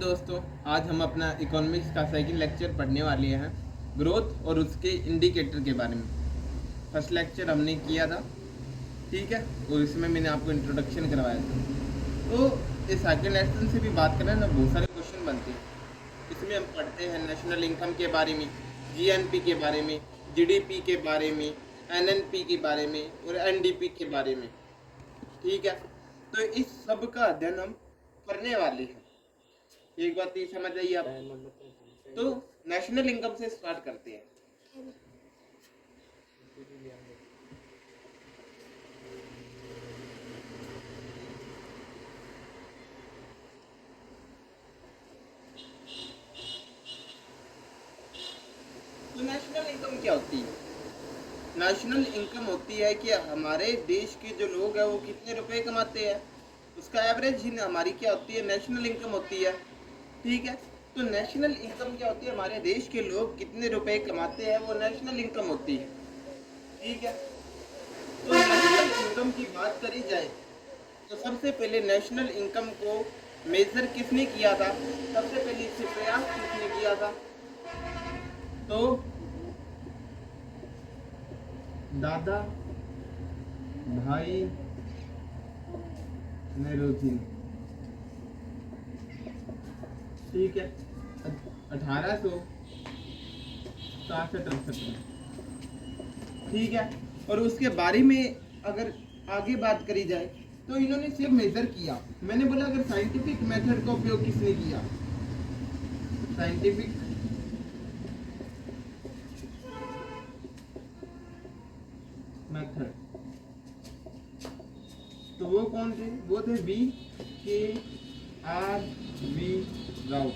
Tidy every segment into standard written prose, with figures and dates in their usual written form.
दोस्तों, आज हम अपना इकोनॉमिक्स का सेकंड लेक्चर पढ़ने वाले हैं, ग्रोथ और उसके इंडिकेटर के बारे में। फर्स्ट लेक्चर हमने किया था, ठीक है, और इसमें मैंने आपको इंट्रोडक्शन करवाया था। तो इस सेकंड लेक्चर से भी बात करें ना, बहुत सारे क्वेश्चन बनते हैं। इसमें हम पढ़ते हैं नेशनल इनकम के बारे में, जीएनपी के बारे में, जीडीपी के बारे में, एनएनपी के बारे में और एनडीपी के बारे में, ठीक है। तो इस सब का अध्ययन हम करने वाले हैं। एक बात ये समझ आइए आप। तो नेशनल इनकम से स्टार्ट करते हैं। तो नेशनल इनकम क्या होती है? नेशनल इनकम होती है कि हमारे देश के जो लोग हैं वो कितने रुपए कमाते हैं, उसका एवरेज ही हमारी क्या होती है, नेशनल इनकम होती है, ठीक है। तो नेशनल इनकम क्या होती है, हमारे देश के लोग कितने रुपए कमाते हैं, वो नेशनल इनकम होती है, ठीक है। तो नेशनल इनकम की बात करी जाए तो सबसे पहले नेशनल इनकम को मेजर किसने किया था, सबसे पहले इससे प्रयास किसने किया था? तो दादा भाई नेहरूजी, ठीक है, 1867-68 में, ठीक है। और उसके बारे में अगर आगे बात करी जाए तो इन्होंने सिर्फ मेजर किया। मैंने बोला अगर साइंटिफिक मेथड का उपयोग किसने किया, साइंटिफिक मेथड, तो वो कौन थे? वो थे V.K.R.V. राव।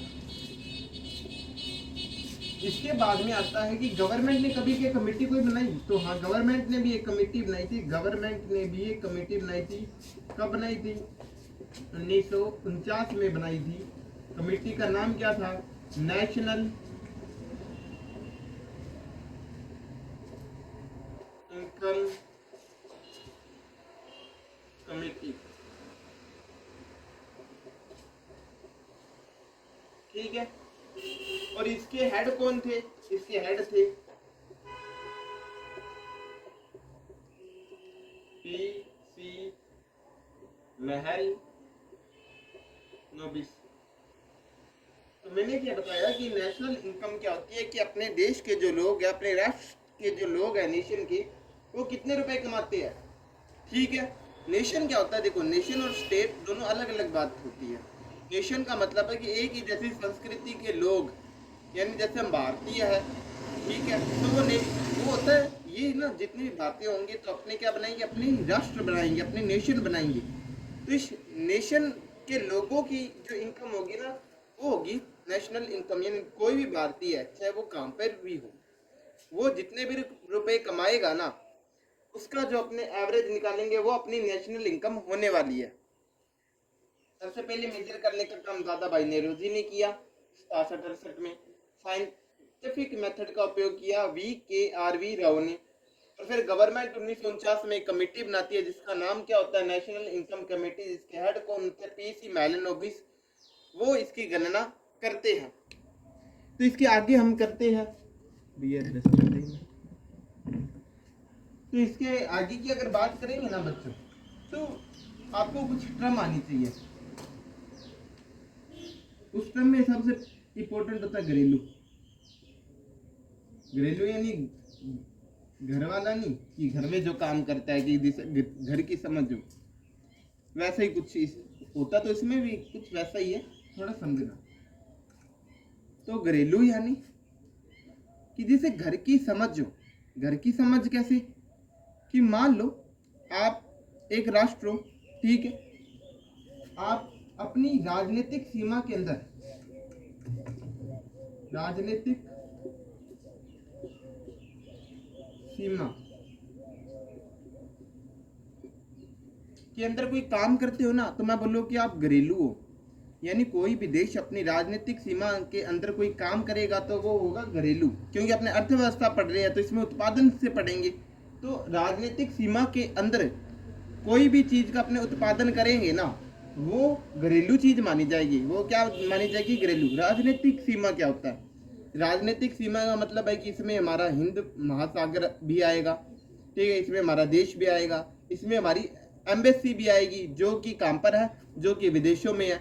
इसके बाद में आता है कि गवर्नमेंट ने कभी क्या कमेटी कोई बनाई? तो हाँ, गवर्नमेंट ने भी एक कमेटी बनाई थी। गवर्नमेंट ने भी एक कमेटी बनाई थी। कब बनाई थी? 1949 में बनाई थी। कमेटी का नाम क्या था? नेशनल इनकम कमेटी, ठीक है। और इसके हेड कौन थे? इसके हेड थे P.C. महल नोबिस। तो मैंने क्या बताया कि नेशनल इनकम क्या होती है कि अपने देश के जो लोग हैं, अपने राष्ट्र के जो लोग हैं, नेशन के, वो कितने रुपए कमाते हैं, ठीक है। नेशन क्या होता है? देखो, नेशन और स्टेट दोनों अलग अलग बात होती है। नेशन का मतलब है कि एक ही जैसी संस्कृति के लोग, यानी जैसे हम भारतीय है, ठीक है, तो वो होता है ये ना, जितने भी भारतीय होंगे तो अपने क्या बनाएंगे, अपने राष्ट्र बनाएंगे, अपने नेशन बनाएंगे। तो इस नेशन के लोगों की जो इनकम होगी ना, वो होगी नेशनल इनकम। यानी कोई भी भारतीय है, चाहे वो कहाँ पर भी हो, वो जितने भी रुपए कमाएगा ना, उसका जो अपने एवरेज निकालेंगे वो अपनी नेशनल इनकम होने वाली है। सबसे पहले मेजर करने का काम दादा भाई नेहरूजी ने किया 67-68 में। साइंटिफिक मेथड का उपयोग किया V.K.R.V. राव ने। और फिर गवर्नमेंट 1949 में एक कमेटी बनाती है जिसका नाम क्या होता है, नेशनल इनकम कमेटी, जिसके हेड कौन होते हैं? P.C. मैलेनोबिस। वो इसकी गणना करते हैं। तो इसके आगे हम करते हैं तो इसके आगे की अगर बात करेंगे ना बच्चों, तो आपको कुछ टर्म आनी चाहिए। उस टर्म में सबसे इम्पोर्टेंट होता है घरेलू। घरेलू यानी घर वाला नहीं, कि घर में जो काम करता है, कि घर की समझ हो, वैसा ही कुछ होता। तो इसमें भी कुछ वैसा ही है, थोड़ा समझना। तो घरेलू यानी कि जैसे घर की समझ हो। घर की समझ कैसे? कि मान लो आप एक राष्ट्र हो, ठीक है, आप अपनी राजनीतिक सीमा के अंदर, राजनीतिक सीमा के अंदर कोई काम करते हो ना, तो मैं बोलूँ कि आप घरेलू हो। यानी कोई भी देश अपनी राजनीतिक सीमा के अंदर कोई काम करेगा तो वो होगा घरेलू, क्योंकि अपने अर्थव्यवस्था पढ़ रहे हैं तो इसमें उत्पादन से पढ़ेंगे। तो राजनीतिक सीमा के अंदर कोई भी चीज का अपने उत्पादन करेंगे ना, वो घरेलू चीज मानी जाएगी। वो क्या मानी जाएगी? घरेलू। राजनीतिक सीमा क्या होता है? राजनीतिक सीमा का मतलब है कि इसमें हमारा हिंद महासागर भी आएगा, ठीक है, इसमें हमारा देश भी आएगा, इसमें हमारी एम्बेसी भी आएगी जो कि कहाँ पर है? जो कि विदेशों में है।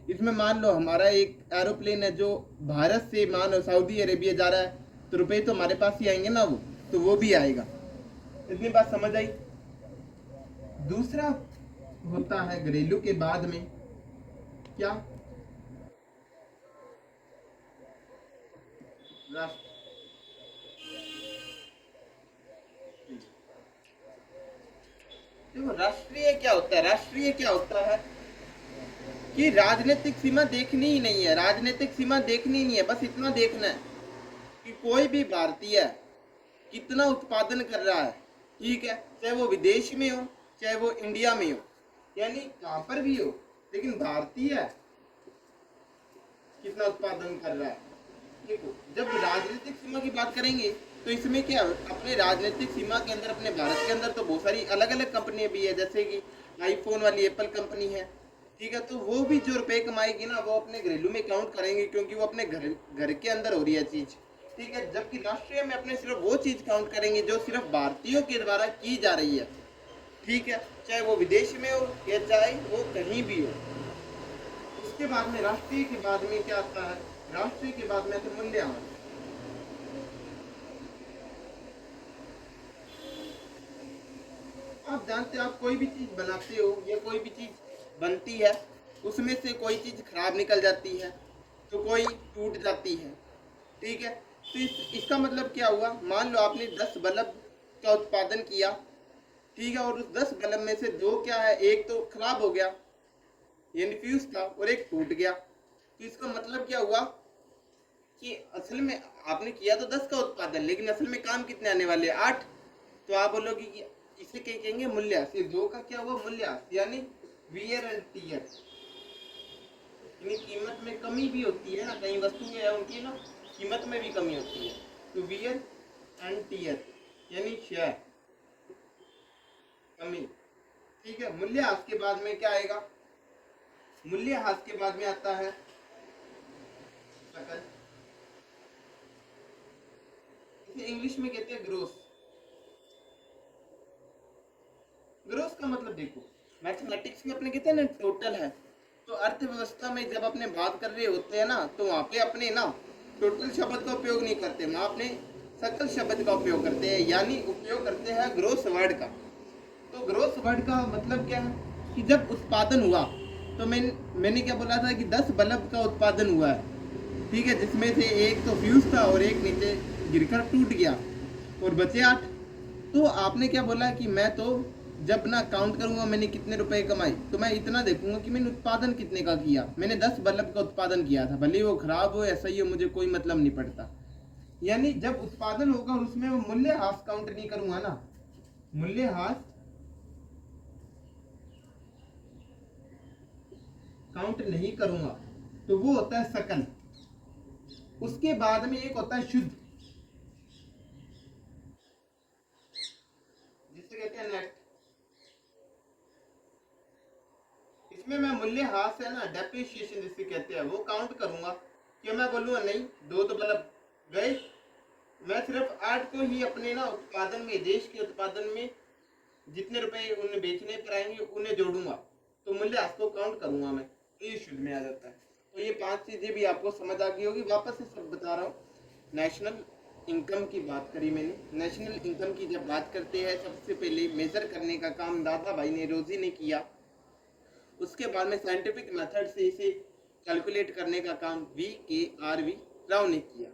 इसमें मान लो हमारा एक एरोप्लेन है जो भारत से मान लो सऊदी अरेबिया जा रहा है, तो रुपए तो हमारे पास ही आएंगे ना, वो तो वो भी आएगा। इतनी बात समझ आई? दूसरा होता है घरेलू के बाद में क्या? राष्ट्र। देखो राष्ट्रीय क्या होता है? राष्ट्रीय क्या होता है कि राजनीतिक सीमा देखनी ही नहीं है। राजनीतिक सीमा देखनी ही नहीं है, बस इतना देखना है कि कोई भी भारतीय कितना उत्पादन कर रहा है, ठीक है, चाहे वो विदेश में हो चाहे वो इंडिया में हो, यानी कहां पर भी हो, लेकिन भारतीय कितना उत्पादन कर रहा है। देखो जब राजनीतिक सीमा की बात करेंगे तो इसमें क्या, अपने राजनीतिक सीमा के अंदर अपने भारत के अंदर तो बहुत सारी अलग अलग कंपनियां भी है, जैसे कि आईफोन वाली एप्पल कंपनी है, ठीक है, तो वो भी जो रुपए कमाएगी ना वो अपने घरेलू में काउंट करेंगे, क्योंकि वो अपने घर के अंदर हो रही है चीज, ठीक है। जबकि राष्ट्रीय में अपने सिर्फ वो चीज काउंट करेंगे जो सिर्फ भारतीयों के द्वारा की जा रही है, ठीक है, चाहे वो विदेश में हो या चाहे वो कहीं भी हो। उसके बाद में राष्ट्रीय के बाद में क्या आता है? राष्ट्रीय के बाद में तो मूल्यह्रास। आप जानते हो, आप कोई भी चीज बनाते हो या कोई भी चीज बनती है, उसमें से कोई चीज खराब निकल जाती है तो कोई टूट जाती है, ठीक है, तो इसका मतलब क्या हुआ? मान लो आपने 10 बल्ब का उत्पादन किया, ठीक है, और उस 10 बल्ब में से 2 क्या है, एक तो खराब हो गया यानी फ्यूज था और एक टूट गया, तो इसका मतलब क्या हुआ कि असल में आपने किया तो 10 का उत्पादन, लेकिन असल में काम कितने आने वाले? 8। तो आप बोलोगे कि इसे क्या कहेंगे? मूल्यह्रास। 2 का क्या हुआ? मूल्यह्रास, यानी वियर एंड टियर, यानी कीमत में कमी भी होती है ना, कई वस्तुएं हैं उनकी ना कीमत में भी कमी होती है, तो वियर एंड टियर यानी क्षय, कमी, ठीक है। मूल्यह्रास के बाद में क्या आएगा? मूल्यह्रास के बाद में आता है सकल, इसे इंग्लिश में कहते हैं ग्रोस। ग्रोस का मतलब देखो, मैथमेटिक्स में अपने कहते हैं ना टोटल है, तो अर्थव्यवस्था में जब अपने बात कर रहे होते हैं ना तो वहां पे अपने ना टोटल शब्द का उपयोग नहीं करते, वहां अपने सकल शब्द का उपयोग करते हैं, यानी उपयोग करते हैं ग्रोस वर्ड का। तो ग्रोस वर्ड का मतलब क्या है कि जब उत्पादन हुआ, तो मैंने क्या बोला था कि 10 बल्ब का उत्पादन हुआ है, ठीक है, जिसमें से एक तो फ्यूज था और एक नीचे गिरकर टूट गया और बचे 8। तो आपने क्या बोला कि मैं तो जब ना काउंट करूंगा मैंने कितने रुपए कमाए, तो मैं इतना देखूंगा कि मैंने उत्पादन कितने का किया। मैंने 10 बल्ब का उत्पादन किया था, भले वो खराब हो या सही हो मुझे कोई मतलब नहीं पड़ता। यानी जब उत्पादन होगा और उसमें वो मूल्यह्रास काउंट नहीं करूंगा ना, मूल्यह्रास काउंट नहीं करूंगा, तो वो होता है सकल। उसके बाद में एक होता है शुद्ध, जिसे कहते हैं नेट। इसमें मैं मूल्यह्रास है ना, डेप्रिसिएशन जिसे कहते हैं, वो काउंट करूंगा। कि मैं बोलूंगा नहीं 2 तो बल्ब गए, मैं सिर्फ 8 को ही अपने ना उत्पादन में, देश के उत्पादन में जितने रुपए उन्हें बेचने पर आएंगे उन्हें जोड़ूंगा, तो मूल्यह्रास को काउंट करूंगा मैं, तो ये शुद्ध में आ जाता है। तो ये 5 चीजें भी आपको समझ आ गई होगी। वापस से सब बता रहा हूँ। नेशनल इनकम की बात करी मैंने। नेशनल इनकम की जब बात करते हैं, सबसे पहले मेजर करने का काम दादा भाई ने रोजी ने किया, उसके बाद में साइंटिफिक मेथड से इसे कैलकुलेट करने का काम VKRV राव ने किया।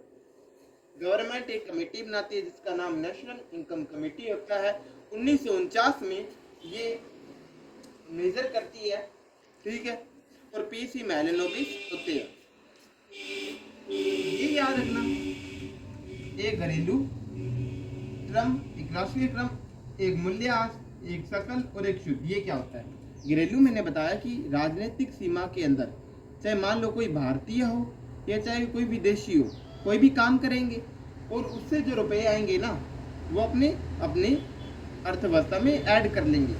गवर्नमेंट एक कमेटी बनाती है जिसका नाम नेशनल इनकम कमेटी होता है। 1949 में ये मेजर करती है, ठीक है, और PC महलनोबिस होते हैं। ये याद रखना, एक घरेलू क्रम, एक राष्ट्रीय क्रम, एक मूल्यह्रास, एक सकल और एक शुद्ध। ये क्या होता है? घरेलू मैंने बताया कि राजनीतिक सीमा के अंदर चाहे मान लो कोई भारतीय हो या चाहे कोई विदेशी हो, कोई भी काम करेंगे और उससे जो रुपए आएंगे ना वो अपने अपने अर्थव्यवस्था में ऐड कर लेंगे।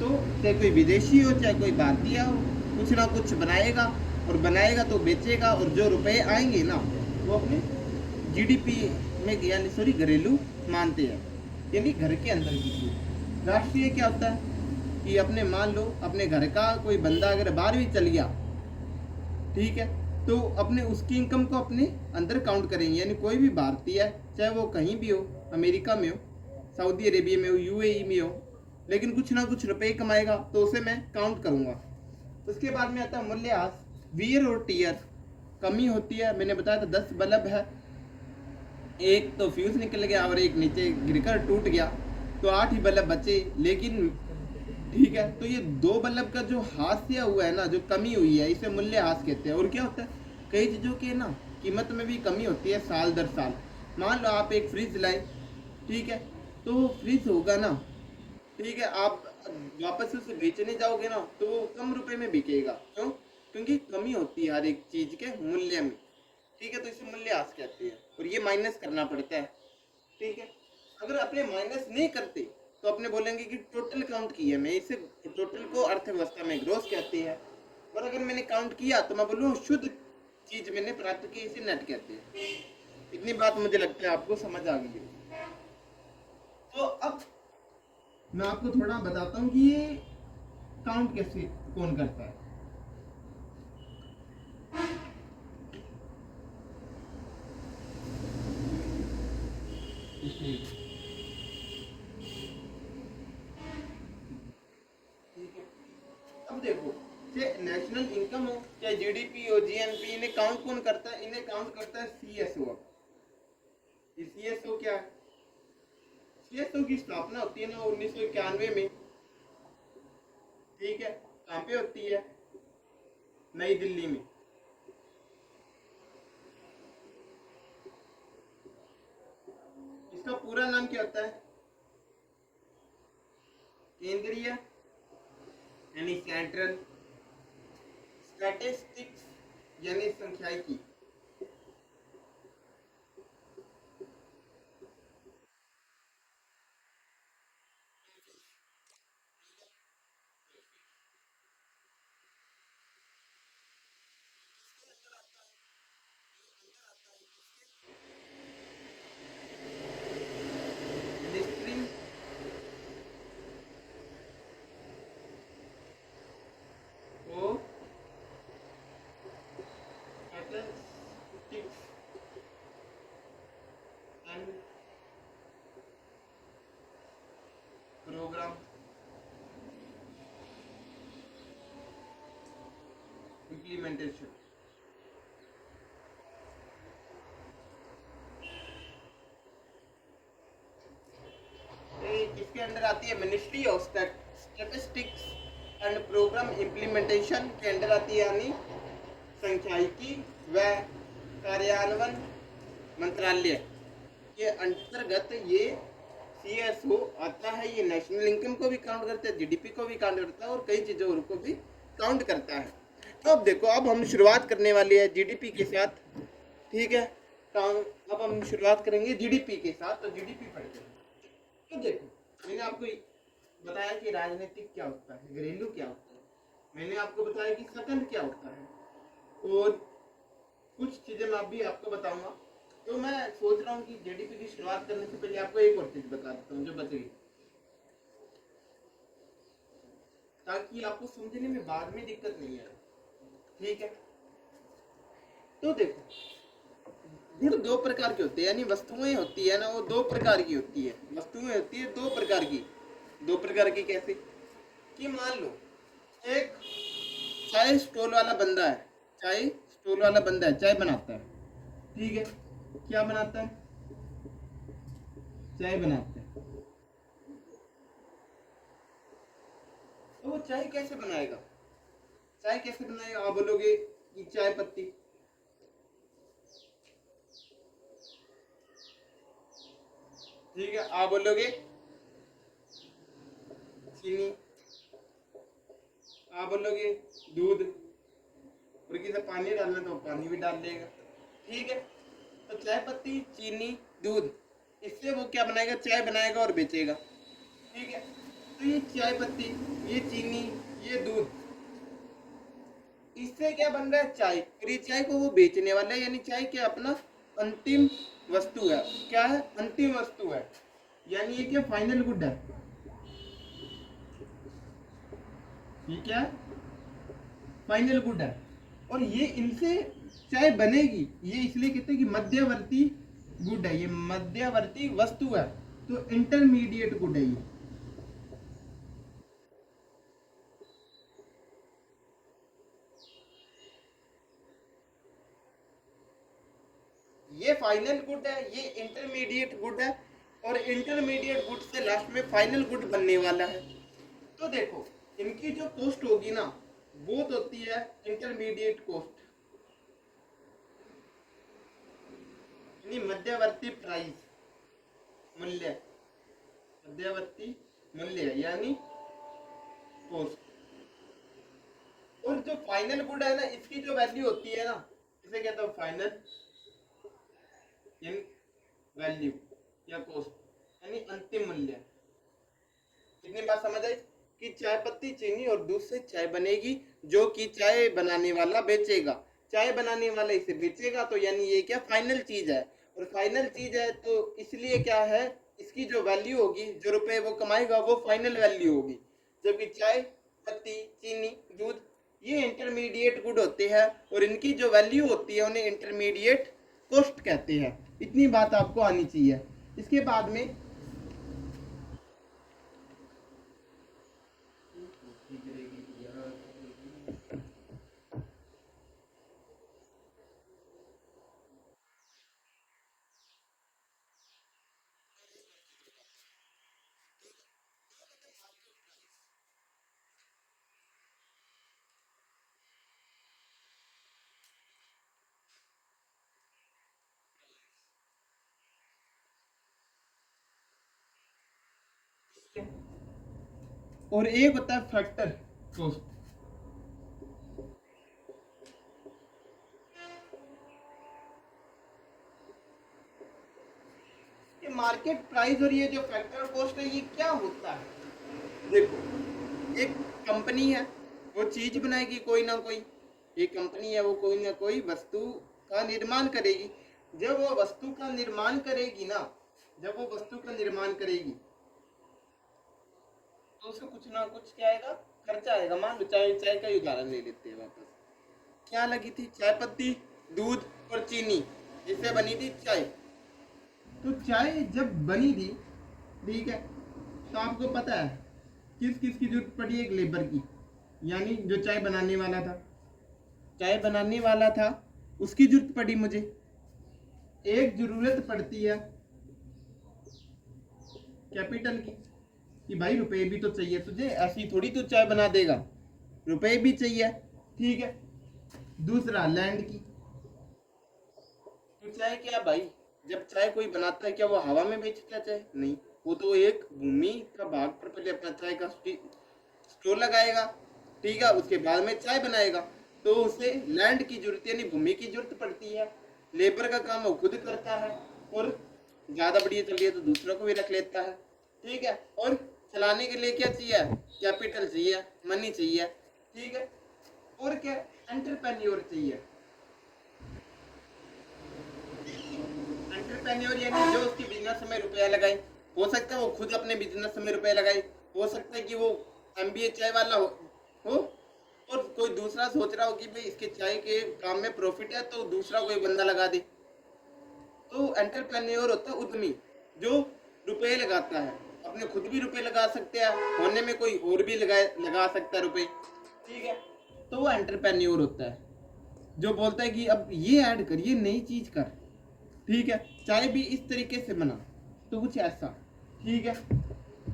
तो चाहे कोई विदेशी हो चाहे कोई भारतीय हो, कुछ ना कुछ बनाएगा, और बनाएगा तो बेचेगा, और जो रुपए आएंगे ना वो अपने जीडीपी में, यानी सॉरी घरेलू मानते हैं, यानी घर के अंदर की चीज। राष्ट्रीय क्या होता है कि अपने मान लो अपने घर का कोई बंदा अगर बाहर भी चल गया, ठीक है, तो अपने उसकी इनकम को अपने अंदर काउंट करेंगे, यानी कोई भी भारतीय है चाहे वो कहीं भी हो, अमेरिका में हो, सऊदी अरेबिया में हो, यूएई में हो, लेकिन कुछ ना कुछ रुपए कमाएगा तो उसे मैं काउंट करूंगा। उसके बाद में आता है मूल्यह्रास, वियर और टीयर। कमी होती है, मैंने बताया था 10 बल्ब है, एक तो फ्यूज निकल गया और एक नीचे गिरकर टूट गया, तो 8 ही बल्ब बचे। लेकिन ठीक है, तो ये 2 बल्ब का जो हास्य हुआ है ना, जो कमी हुई है, इसे मूल्यह्रास कहते हैं। और क्या होता है, कई चीज़ों की ना कीमत में भी कमी होती है साल दर साल। मान लो आप एक फ्रिज लाए, ठीक है, तो फ्रिज होगा ना, ठीक है, आप वापस उसे बेचने जाओगे ना तो वो कम रुपए में बिकेगा। क्यों? क्योंकि कमी होती है हर एक चीज के मूल्य में, ठीक है, तो इसे मूल्यह्रास कहते हैं, और ये माइनस करना पड़ता है, ठीक है। अगर अपने माइनस नहीं करते तो अपने बोलेंगे कि टोटल काउंट किया, मैं इसे टोटल को अर्थव्यवस्था में ग्रोस कहते हैं। और अगर मैंने काउंट किया तो मैं बोलूँ शुद्ध चीज मैंने प्राप्त की, इसे नेट कहते हैं। इतनी बात मुझे लगता है आपको समझ आ गई है। तो अब मैं आपको थोड़ा बताता हूँ कि ये काउंट कैसे कौन करता है। ठीक है, अब देखो, चाहे नेशनल इनकम हो, चाहे जीडीपी हो, जीएनपी, इन्हें काउंट कौन करता है? इन्हें काउंट करता है सीएसओ। सीएसओ क्या है? सीएसओ की स्थापना होती है ना 1991 में, ठीक है। कहाँ पे होती है? नई दिल्ली में। इसका पूरा नाम क्या होता है? केंद्रीय यानी सेंट्रल स्टैटिस्टिक्स यानी संख्याकी। मिनिस्ट्री को स्टैटिस्टिक्स एंड प्रोग्राम इम्प्लीमेंटेशन। किसके अंदर आती है? Ministry of statistics and programme implementation के अंदर आती है, यानी संख्यायिकी व कार्यान्वयन मंत्रालय के अंतर्गत ये सीएसओ आता है। ये नेशनल इनकम को भी काउंट करता है, जीडीपी को भी काउंट करता है, और कई चीजों को भी काउंट करता है। तो अब देखो, अब हम शुरुआत करने वाले हैं जीडीपी के साथ, ठीक है। अब हम शुरुआत करेंगे जीडीपी के साथ, तो जीडीपी पढ़ते हैं। तो देखो, मैंने आपको बताया कि राजनीतिक क्या होता है, घरेलू क्या होता है, मैंने आपको बताया कि सकल क्या होता है, और कुछ चीजें मैं अभी आपको बताऊंगा। तो मैं सोच रहा हूँ कि जीडीपी की शुरुआत करने से पहले आपको एक और चीज बता देता हूँ जो बच गई, ताकि आपको समझने में बाद में दिक्कत नहीं आए, ठीक है। तो देखो, गुण 2 प्रकार के होते हैं, यानी वस्तुएं होती है ना, वो 2 प्रकार की होती है। वस्तुएं होती है 2 प्रकार की। 2 प्रकार की कैसे? कि मान लो एक चाय स्टॉल वाला बंदा है, चाय स्टॉल वाला बंदा है, चाय बनाता है, ठीक है। क्या बनाता है? चाय बनाता है। तो वो चाय कैसे बनाएगा? चाय कैसे बनाएगा? आप बोलोगे कि चाय पत्ती, ठीक है। आप बोलोगे चीनी, आप बोलोगे दूध, और किसी पानी डालना तो पानी भी डाल देगा, ठीक है। तो चाय पत्ती, चीनी, दूध, इससे वो क्या बनाएगा? चाय बनाएगा और बेचेगा, ठीक है। तो ये चाय पत्ती, ये चीनी, ये दूध, क्या बन रहा है, चाय, और ये चाय को वो बेचने वाला है, यानी चाय क्या अपना अंतिम वस्तु है, क्या है, अंतिम वस्तु है, यानी ये क्या फाइनल गुड है, ये क्या है, फाइनल गुड है। और ये इनसे चाय बनेगी, ये इसलिए कहते हैं कि मध्यवर्ती गुड है, ये मध्यवर्ती वस्तु है, तो इंटरमीडिएट गुड है ये फाइनल गुड है, ये इंटरमीडिएट गुड है, और इंटरमीडिएट गुड से लास्ट में फाइनल गुड बनने वाला है। तो देखो इनकी जो कॉस्ट होगी ना, वो तो होती है इंटरमीडिएट कॉस्ट, यानी मध्यवर्ती प्राइस, मूल्य, मध्यवर्ती मूल्य यानी कॉस्ट। और जो फाइनल गुड है ना, इसकी जो वैल्यू होती है ना, इसे कहते हैं फाइनल इन वैल्यू या कॉस्ट, यानी अंतिम मूल्य। इतनी बात समझ आई कि चाय पत्ती, चीनी और दूध से चाय बनेगी, जो कि चाय बनाने वाला बेचेगा, चाय बनाने वाला इसे बेचेगा, तो यानी ये क्या फाइनल चीज है। और फाइनल चीज है तो इसलिए क्या है, इसकी जो वैल्यू होगी, जो रुपए वो कमाएगा, वो फाइनल वैल्यू होगी। जबकि चाय पत्ती, चीनी, दूध ये इंटरमीडिएट गुड होते हैं, और इनकी जो वैल्यू होती है उन्हें इंटरमीडिएट कॉस्ट कहते हैं। इतनी बात आपको आनी चाहिए। इसके बाद में और एक होता है फैक्टर कॉस्ट। ये मार्केट प्राइस और ये जो फैक्टर कॉस्ट है, ये क्या होता है, देखो एक कंपनी है, वो चीज बनाएगी कोई ना कोई, एक कंपनी है, वो कोई ना कोई वस्तु का निर्माण करेगी। जब वो वस्तु का निर्माण करेगी ना, जब वो वस्तु का निर्माण करेगी तो उसको कुछ ना कुछ क्या आएगा, खर्चा आएगा। मान लो चाय, चाय का उदाहरण ले लेते हैं वापस, क्या लगी थी, चाय पत्ती, दूध और चीनी, जिससे बनी थी चाय। तो चाय जब बनी थी, ठीक है, तो आपको पता है किस किस की जरूरत पड़ी, एक लेबर की, यानी जो चाय बनाने वाला था, चाय बनाने वाला था उसकी जरूरत पड़ी मुझे। एक जरूरत पड़ती है कैपिटल की, कि भाई रुपए भी तो चाहिए तुझे, ऐसी थोड़ी तू चाय बना देगा, रुपए भी चाहिए, ठीक है। दूसरा लैंड की, तो चाय क्या भाई, जब चाय कोई बनाता है क्या वो हवा में बेचता है चाय, नहीं, वो तो एक भूमि का भाग पर पहले अपना चाय का स्टोर लगाएगा, ठीक है, उसके बाद में चाय बनाएगा। तो उसे लैंड की जरूरत यानी भूमि की जरूरत पड़ती है, लेबर का काम वो खुद करता है, और ज्यादा बढ़िया चल रही है तो दूसरों को भी रख लेता है, ठीक है। और चलाने के लिए क्या चाहिए, कैपिटल चाहिए, मनी चाहिए, ठीक है। और क्या, एंटरप्रेन्योर चाहिए। एंटरप्रेन्योर यानी जो उसकी बिजनेस में रुपया लगाए, हो सकता है वो खुद अपने बिजनेस में रुपया लगाए, हो सकता है कि वो एमबीए चाय वाला हो, और कोई दूसरा सोच रहा हो कि भाई इसके चाय के काम में प्रॉफिट है, तो दूसरा कोई बंदा लगा दे। तो एंटरप्रेन्योर होता है उद्यमी, जो रुपए लगाता है, अपने खुद भी रुपए लगा सकते हैं, होने में कोई और भी लगा सकता है रुपए, ठीक है। तो वो एंटरप्रेन्योर होता है, जो बोलता है कि अब ये ऐड कर, ये नई चीज कर, ठीक है, चाय भी इस तरीके से बना, तो कुछ ऐसा, ठीक है,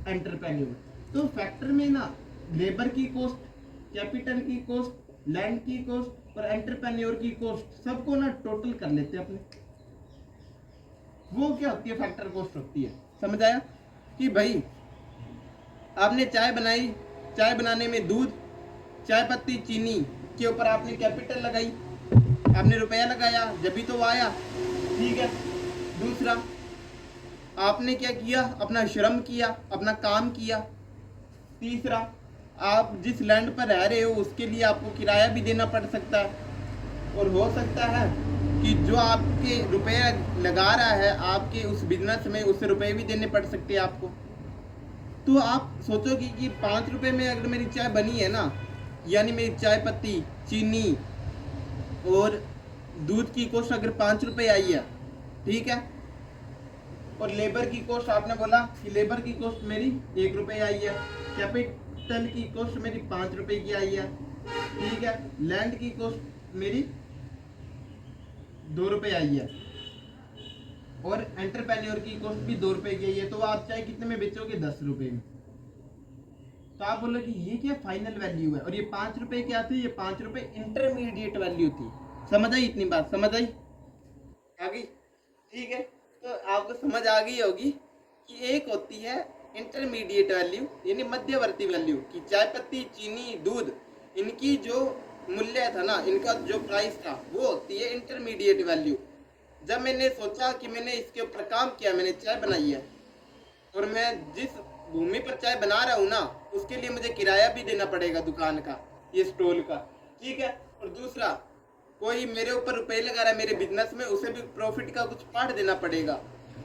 एंटरप्रेन्योर। तो फैक्टर में ना लेबर की कॉस्ट, कैपिटल की कॉस्ट, लैंड की कॉस्ट और एंटरप्रेन्योर की कॉस्ट, सबको ना टोटल कर लेते हैं अपने, वो क्या होती है, फैक्टर कॉस्ट होती है। समझ आया कि भाई आपने चाय बनाई, चाय बनाने में दूध, चाय पत्ती, चीनी के ऊपर आपने कैपिटल लगाई, आपने रुपया लगाया, जब भी तो वो आया, ठीक है। दूसरा आपने क्या किया, अपना श्रम किया, अपना काम किया। तीसरा आप जिस लैंड पर रह रहे हो उसके लिए आपको किराया भी देना पड़ सकता है। और हो सकता है कि जो आपके रुपए लगा रहा है आपके उस बिजनेस में, उससे रुपए भी देने पड़ सकते हैं आपको। तो आप सोचोगे कि 5 रुपए में अगर मेरी चाय बनी है ना, यानी मेरी चाय पत्ती, चीनी और दूध की कॉस्ट अगर 5 रुपए आई है, ठीक है, और लेबर की कॉस्ट आपने बोला कि लेबर की कॉस्ट मेरी 1 रुपए आई है, कैपिटल की कॉस्ट मेरी 5 रुपए की आई है, ठीक है, लैंड की कॉस्ट मेरी 2 रुपए आई है, और एंटरप्रेन्योर की कॉस्ट भी 2 रुपए की आई है। तो आप चाहे कितने में बेचोगे? 10 रुपए में। तो आप बोलोगे ये क्या फाइनल वैल्यू है, और ये 5 रुपए क्या थी? ये 5 रुपए इंटरमीडिएट वैल्यू थी। समझ आई? इतनी बात समझ आई? आ गई? ठीक है, तो आपको समझ आ गई होगी कि एक होती है इंटरमीडिएट वैल्यू, यानी मध्यवर्ती वैल्यू, कि चाय पत्ती, चीनी, दूध, इनकी जो मूल्य था ना, इनका जो प्राइस था, वो होती है इंटरमीडिएट वैल्यू। जब मैंने सोचा कि मैंने इसके ऊपर काम किया, मैंने चाय बनाई है, और मैं जिस भूमि पर चाय बना रहा हूँ ना, उसके लिए मुझे किराया भी देना पड़ेगा दुकान का, ये स्टॉल का, ठीक है। और दूसरा, कोई मेरे ऊपर रुपए लगा रहा है मेरे बिजनेस में, उसे भी प्रॉफिट का कुछ पार्ट देना पड़ेगा।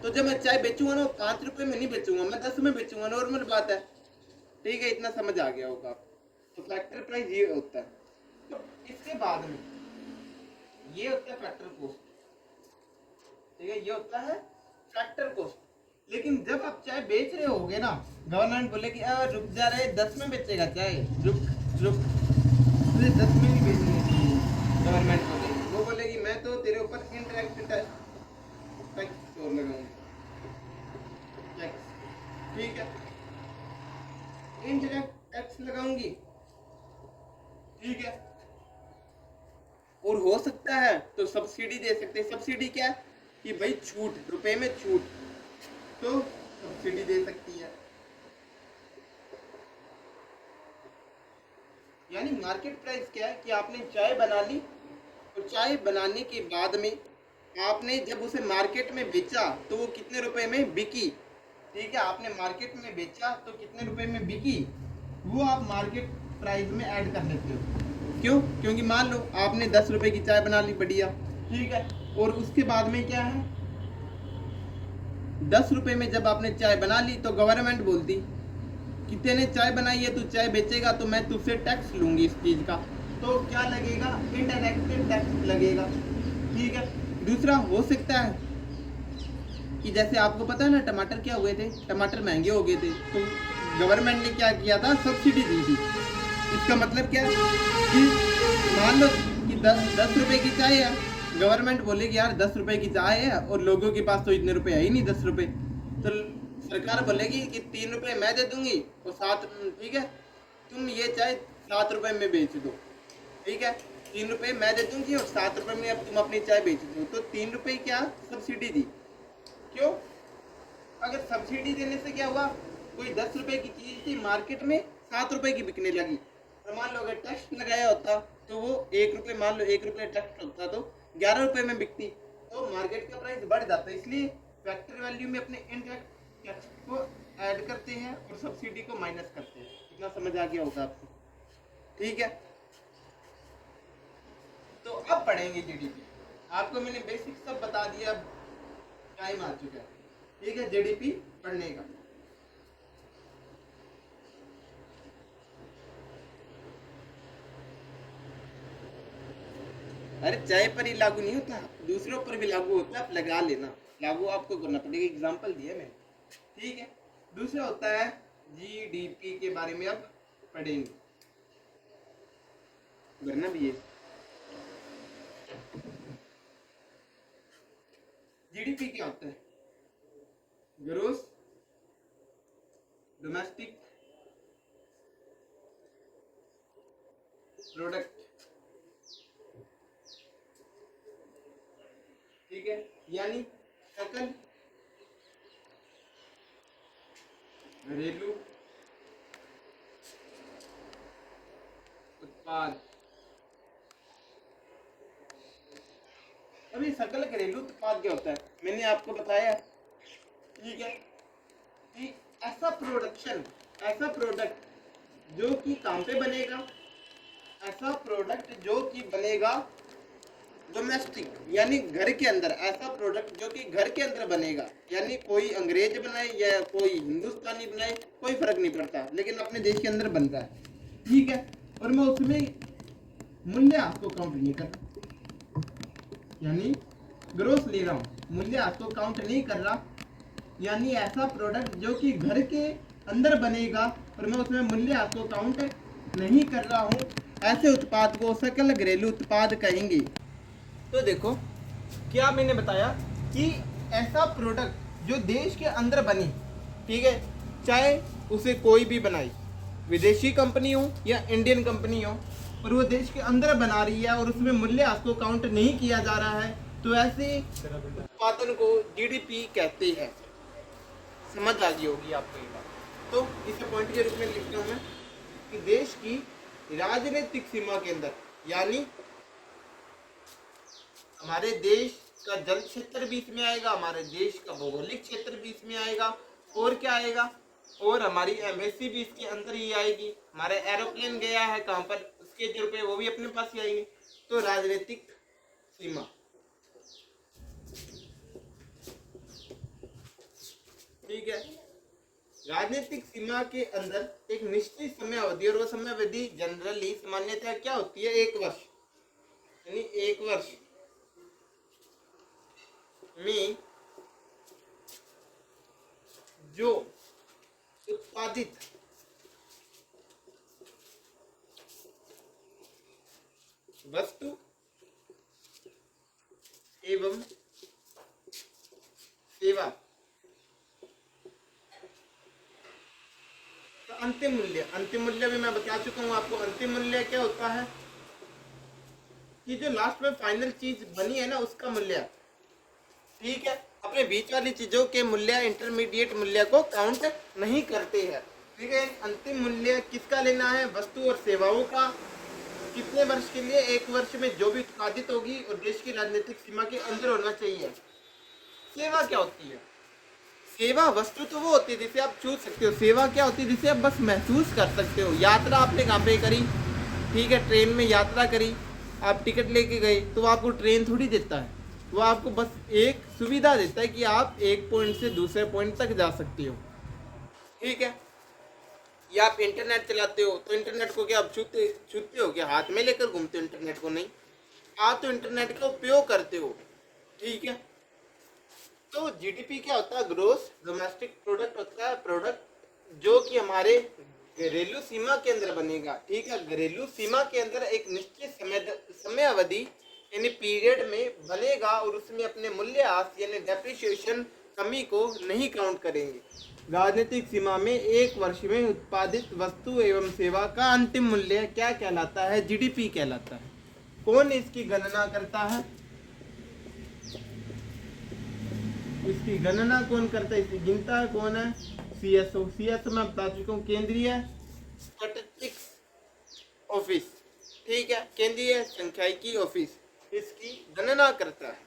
तो जब मैं चाय बेचूंगा ना, 5 रुपए में नहीं बेचूंगा, मैं 10 में बेचूंगा, नॉर्मल बात है। ठीक है, इतना समझ आ गया होगा आपको। तो फैक्टर प्राइस ये होता है। तो इसके बाद में ये होता है फैक्टर कॉस्ट, ठीक है, ये होता है फैक्टर कॉस्ट। लेकिन जब आप चाय बेच रहे होगे ना, गवर्नमेंट बोले कि रुक जा रहे, 10 में बेचेगा चाय, रुक रुक, तुझे 10 में नहीं बेचनी चाहिए। गवर्नमेंट बोलेगी, वो बोलेगी मैं तो तेरे ऊपर इंटरेक्ट टैक्स और लगाऊंगी, टैक्स, ठीक है, इंटरेक्ट टैक्स लगाऊंगी, ठीक है। और हो सकता है तो सब्सिडी दे सकते हैं। सब्सिडी क्या है कि भाई छूट, रुपए में छूट, तो सब्सिडी दे सकती है। यानी मार्केट प्राइस क्या है कि आपने चाय बना ली, और चाय बनाने के बाद में आपने जब उसे मार्केट में बेचा तो वो कितने रुपए में बिकी, ठीक है, आपने मार्केट में बेचा तो कितने रुपए में बिकी, वो आप मार्केट प्राइस में ऐड कर लेते हो। क्यों? क्योंकि मान लो आपने 10 रुपए की चाय बना ली, बढ़िया, ठीक है, और उसके बाद में क्या है, 10 रुपए में जब आपने चाय बना ली तो गवर्नमेंट बोलती कि तेने चाय बनाई है, तू चाय बेचेगा तो मैं तुझसे टैक्स लूंगी इस चीज का। तो क्या लगेगा? इनडायरेक्ट टैक्स लगेगा, ठीक है। दूसरा हो सकता है कि जैसे आपको पता है ना, टमाटर क्या हुए थे, टमाटर महंगे हो गए थे, तो गवर्नमेंट ने क्या किया था? सब्सिडी दी थी। इसका मतलब क्या है कि मान लो कि 10 रुपए की चाय है, गवर्नमेंट बोलेगी यार 10 रुपए की चाय है और लोगों के पास तो इतने रुपए है ही नहीं 10 रुपए, तो सरकार बोलेगी कि 3 रुपए मैं दे दूंगी और 7, ठीक है, तुम ये चाय 7 रुपए में बेच दो, ठीक है, 3 रुपए मैं दे दूंगी और 7 रुपए में अब तुम अपनी चाय बेच दो। तो 3 रुपए क्या सब्सिडी दी। क्यों? अगर सब्सिडी देने से क्या हुआ, कोई 10 रुपए की चीज थी, मार्केट में 7 रुपए की बिकने लगी, और मान लो अगर टैक्स लगाया होता तो वो 1 रुपए, मान लो 1 रुपए टैक्स होता तो 11 रुपए में बिकती, तो मार्केट का प्राइस बढ़ जाता। इसलिए फैक्टर वैल्यू में अपने इनडायरेक्ट टैक्स को ऐड करते हैं और सब्सिडी को माइनस करते हैं। इतना समझ आ गया होगा आपको, ठीक है। तो अब पढ़ेंगे जीडीपी। आपको मैंने बेसिक सब बता दिया, टाइम आ चुका है, ठीक है, जीडीपी पढ़ने का। अरे चाय पर ही लागू नहीं होता, दूसरों पर भी लागू होता है, आप लगा लेना, लागू आपको करना पड़ेगा, एग्जांपल दिया मैंने, ठीक है। दूसरा होता है जीडीपी के बारे में अब पढ़ेंगे, वरना भी ये जीडीपी क्या होता है? ग्रोस डोमेस्टिक प्रोडक्ट, ठीक है, यानी सकल घरेलू उत्पाद। अभी सकल घरेलू उत्पाद क्या होता है? मैंने आपको बताया, ठीक है, कि ऐसा प्रोडक्शन, ऐसा प्रोडक्ट जो कि कहाँ पे बनेगा, ऐसा प्रोडक्ट जो कि बनेगा डोमेस्टिक यानी घर के अंदर, ऐसा प्रोडक्ट जो कि घर के अंदर बनेगा, यानी कोई अंग्रेज बनाए या कोई हिंदुस्तानी बनाए कोई फर्क नहीं पड़ता, लेकिन अपने देश के अंदर बनता है, ठीक है। और मैं उसमें मूल्य आपको काउंट नहीं कर रहा, यानी ग्रोस ले रहा हूँ, मूल्य आपको काउंट नहीं कर रहा, यानी ऐसा प्रोडक्ट जो कि घर के अंदर बनेगा और मैं उसमें मूल्य आपको काउंट नहीं कर रहा हूँ, ऐसे उत्पाद को सकल घरेलू उत्पाद कहेंगे। तो देखो क्या मैंने बताया कि ऐसा प्रोडक्ट जो देश के अंदर बनी, ठीक है, चाहे उसे कोई भी बनाई, विदेशी कंपनी हो या इंडियन कंपनी हो, और वो देश के अंदर बना रही है और उसमें मूल्य आपको काउंट नहीं किया जा रहा है, तो ऐसे उत्पादन को जीडीपी कहते हैं। समझ आ गई होगी आपको ये बात। तो इस पॉइंट के रूप में लिखता हूँ मैं कि देश की राजनीतिक सीमा के अंदर, यानी हमारे देश का जल क्षेत्र भी इसमें आएगा, हमारे देश का भौगोलिक क्षेत्र भी इसमें आएगा, और क्या आएगा, और हमारी एम्बेसी भी इसके अंदर ही आएगी, हमारा एरोप्लेन गया है कहाँ पर, उसके जो रुपये वो भी अपने पास ही आएंगे। तो राजनीतिक सीमा, ठीक है, राजनीतिक सीमा के अंदर एक निश्चित समय अवधि, और वो समय अवधि जनरली सामान्यतः क्या होती है, 1 वर्ष, यानी 1 वर्ष में जो उत्पादित वस्तु एवं सेवा का अंतिम मूल्य, अंतिम मूल्य भी मैं बता चुका हूं आपको। अंतिम मूल्य क्या होता है कि जो लास्ट में फाइनल चीज बनी है ना, उसका मूल्य, ठीक है। अपने बीच वाली चीजों के मूल्य, इंटरमीडिएट मूल्य को काउंट नहीं करते हैं, ठीक है। अंतिम मूल्य किसका लेना है, वस्तु और सेवाओं का, कितने वर्ष के लिए, 1 वर्ष में जो भी उत्पादित होगी और देश की राजनीतिक सीमा के अंदर होना चाहिए। सेवा क्या होती है, सेवा वस्तु तो वो होती है जिसे आप छू सकते हो, सेवा क्या होती है जिसे आप बस महसूस कर सकते हो। यात्रा आपने कहाँ पे करी, ठीक है, ट्रेन में यात्रा करी, आप टिकट लेके गए, तो आपको ट्रेन थोड़ी देता है, वो आपको बस एक सुविधा देता है कि आप एक पॉइंट से दूसरे पॉइंट तक जा सकते हो, ठीक है। या आप इंटरनेट चलाते हो, तो इंटरनेट को क्या आप छूते छूते हो, क्या हाथ में लेकर घूमते हो इंटरनेट को, नहीं, आप तो इंटरनेट का उपयोग करते हो, ठीक है। तो जीडीपी क्या होता है, ग्रोस डोमेस्टिक प्रोडक्ट होता है, प्रोडक्ट जो कि हमारे घरेलू सीमा के अंदर बनेगा, ठीक है, घरेलू सीमा के अंदर एक निश्चित समय अवधि यानी पीरियड में बनेगा, और उसमें अपने मूल्यह्रास यानी डेप्रिसिएशन कमी को नहीं काउंट करेंगे। राजनीतिक सीमा में 1 वर्ष में उत्पादित वस्तु एवं सेवा का अंतिम मूल्य क्या कहलाता है, जीडीपी कहलाता है। कौन इसकी गणना करता है, इसकी गणना कौन करता है, इसकी गिनता है कौन है, सीएसओ। सीएसओ मैं बता चुका हूँ, केंद्रीय स्टैटिस्टिक्स ऑफिस, ठीक है, केंद्रीय सांख्यिकी ऑफिस इसकी गणना करता है,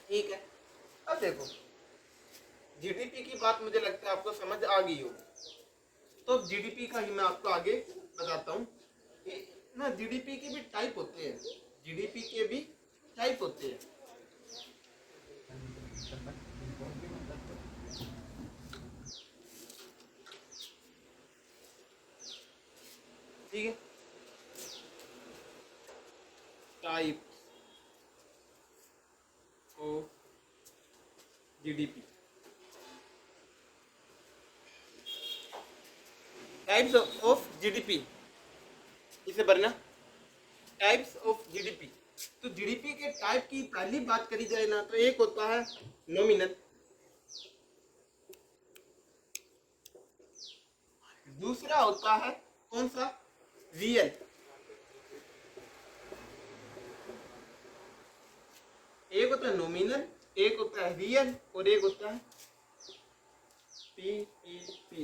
ठीक है। अब देखो जीडीपी की बात मुझे लगता है आपको समझ आ गई होगी, तो जीडीपी का ही मैं आपको आगे बताता हूँ कि ना जीडीपी के भी टाइप होते हैं, जीडीपी के भी टाइप होते हैं, ठीक है, type of GDP, types of GDP, इसे भरना, टाइप्स ऑफ जीडीपी। तो जीडीपी के टाइप की पहली बात करी जाए ना, तो एक होता है नॉमिनल, दूसरा होता है कौन सा, रियल, एक होता है नॉमिनल, एक होता है रियल, और एक होता है पीपीपी,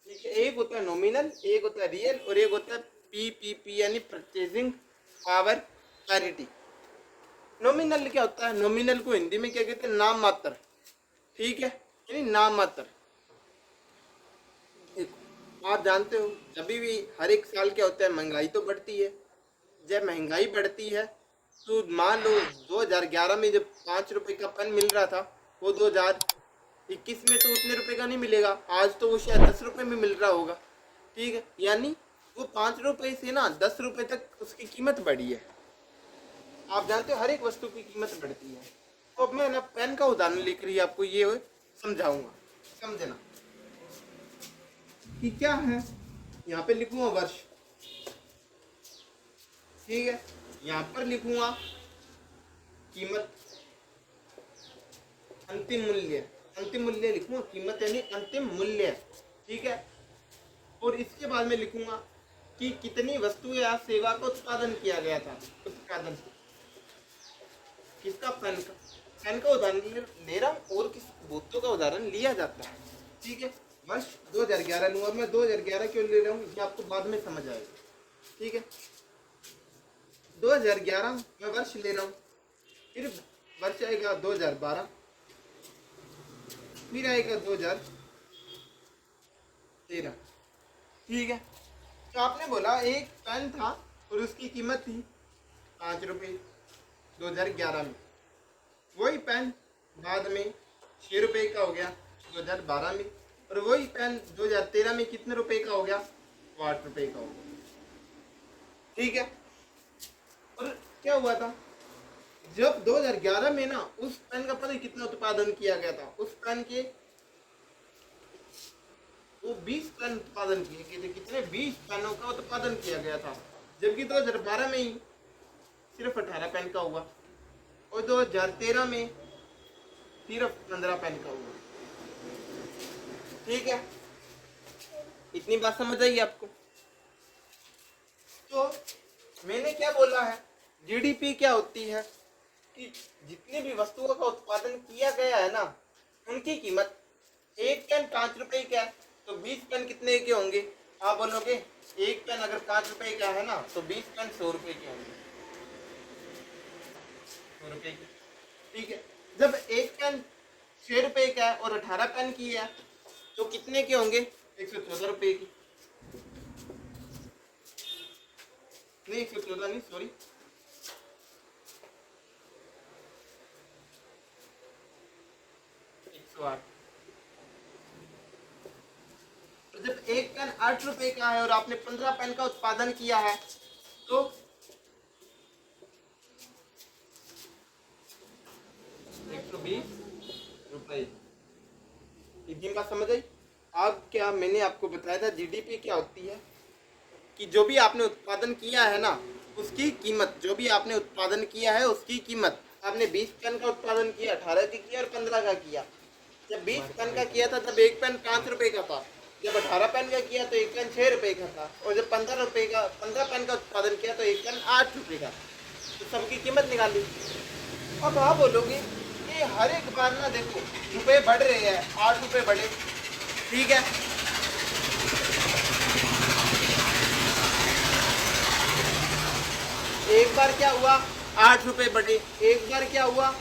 ठीक है। एक होता है नॉमिनल, एक होता है रियल, और एक होता है पीपीपी यानी परचेजिंग पावर पैरिटी। नॉमिनल क्या होता है, नॉमिनल को हिंदी में क्या कहते हैं, नाम मात्र, ठीक है, यानी नाम मात्र, एक आप जानते हो जब भी हर एक साल क्या होता है, महंगाई तो बढ़ती है। जब महंगाई बढ़ती है तो मान लो 2011 में जब 5 रुपए का पेन मिल रहा था, वो 2021 में तो उतने रुपए का नहीं मिलेगा। आज तो वो शायद 10 रुपए में मिल रहा होगा। ठीक है, यानी वो 5 रुपए से ना 10 रुपए तक उसकी कीमत बढ़ी है। आप जानते हो हर एक वस्तु की कीमत बढ़ती है। तो अब मैं ना पेन का उदाहरण लेकर ही आपको ये समझाऊंगा, समझना कि क्या है। यहाँ पे लिखूंगा वर्ष, ठीक है, यहाँ पर लिखूंगा कीमत, अंतिम मूल्य, अंतिम मूल्य लिखूंगा, कीमत यानी अंतिम मूल्य, ठीक है। और इसके बाद में लिखूंगा कि कितनी वस्तु या सेवा का उत्पादन किया गया था। उत्पादन किसका? पेन का। पेन का उदाहरण ले रहा हूँ और किस वस्तु का उदाहरण लिया जाता है, ठीक है। वर्ष 2011 लूंगा मैं। 2011 क्यों ले रहा हूँ ये आपको बाद में समझ आएगा, ठीक है। 2011 मैं वर्ष ले रहा हूँ, फिर वर्ष आएगा 2012, फिर आएगा 2013, ठीक है। तो आपने बोला एक पेन था और उसकी कीमत थी 5 रुपये 2011 में। वही पेन बाद में 6 रुपये का हो गया 2012 में, और वही पेन 2013 में कितने रुपए का हो गया? 8 रुपये का हो गया, ठीक है। और क्या हुआ था जब 2011 में ना उस पेन का पता है कितना उत्पादन किया गया था? उस पेन के वो 20 पेन उत्पादन किए गए थे। कितने? 20 पेनों का उत्पादन किया गया था, जबकि 2012 में ही सिर्फ 18 पेन का हुआ और 2013 में सिर्फ 15 पेन का हुआ, ठीक है। इतनी बात समझ आई आपको? तो मैंने क्या बोला है, जीडीपी क्या होती है कि जितनी भी वस्तुओं का उत्पादन किया गया है ना, उनकी कीमत। एक पेन 5 रुपए का है तो 20 पेन कितने के होंगे? आप बोलोगे एक पेन अगर 5 रुपए का है ना तो 20 पेन 100 रुपए के होंगे, 100 रुपए के, ठीक है। जब एक पेन 6 रुपए का है और 18 पेन की है तो कितने के होंगे? 114 रुपए की। नहीं 114 नहीं, सॉरी, 108। तो जब एक पेन 8 रुपए का है और आपने 15 पेन का उत्पादन किया है तो 120 रुपए। इतनी बात समझ आई? अब क्या मैंने आपको बताया था जीडीपी क्या होती है कि जो भी आपने उत्पादन किया है ना उसकी कीमत, जो भी आपने उत्पादन किया है उसकी कीमत। आपने 20 पेन का उत्पादन किया, 18 का किया और 15 का किया। जब 20 पेन का किया था तब एक पेन 5 रुपए का था, जब 18 पेन का किया तो एक पेन 6 रुपए का था, और जब 15 पेन का उत्पादन किया तो एक पेन 8 रुपए का। तो सबकी कीमत निकाली। अब आप बोलोगे कि हर एक बार ना देखो रुपए बढ़ रहे हैं, 8 रुपए बढ़े, ठीक है। एक बार क्या हुआ? 8 रुपए बढ़े। एक बार क्या हुआ?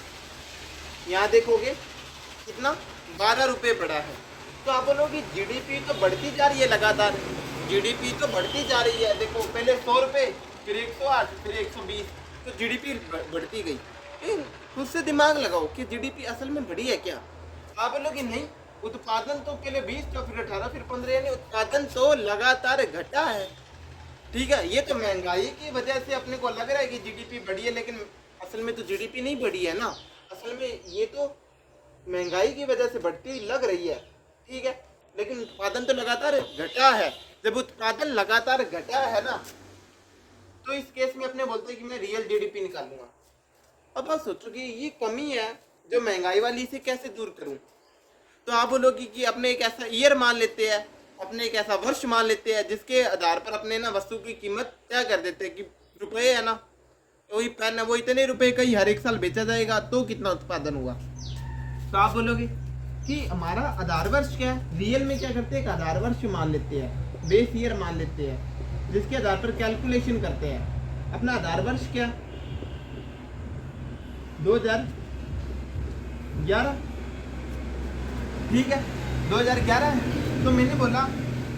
यहाँ देखोगे कितना? 12 रुपए बढ़ा है। तो आप बोलोगे जीडीपी तो बढ़ती जा रही है लगातार, जीडीपी तो बढ़ती जा रही है। देखो पहले 100 रुपए, फिर 108, फिर 120, तो जीडीपी बढ़ती गई। खुद से दिमाग लगाओ कि जीडीपी असल में बढ़ी है क्या? आप बोलोगे नहीं, उत्पादन तो पहले 20 तो फिर 18 फिर 15, यानी उत्पादन तो लगातार घटा है, ठीक है। ये तो महंगाई की वजह से अपने को लग रहा है कि जीडीपी बढ़ी है, लेकिन असल में तो जीडीपी नहीं बढ़ी है ना। असल में ये तो महंगाई की वजह से बढ़ती लग रही है, ठीक है, लेकिन उत्पादन तो लगातार घटा है। जब उत्पादन लगातार घटा है ना तो इस केस में अपने बोलते हैं कि मैं रियल जीडीपी निकालूंगा। अब आप सोचो कि ये कमी है जो महंगाई वाली, इसे कैसे दूर करूं? तो आप बोलोगे कि अपने एक ऐसा ईयर मान लेते हैं, अपने एक ऐसा वर्ष मान लेते हैं जिसके आधार पर अपने ना वस्तु की कीमत तय कर देते हैं कि रुपए है ना, तो वही पेन है वो इतने रुपए का ही हर एक साल बेचा जाएगा, तो कितना उत्पादन हुआ। तो आप बोलोगे कि हमारा आधार वर्ष क्या है? रियल में क्या करते हैं, एक आधार वर्ष मान लेते हैं, बेस ईयर मान लेते हैं, जिसके आधार पर कैलकुलेशन करते हैं। अपना आधार वर्ष क्या? 2011, ठीक है, 2011 है। तो मैंने बोला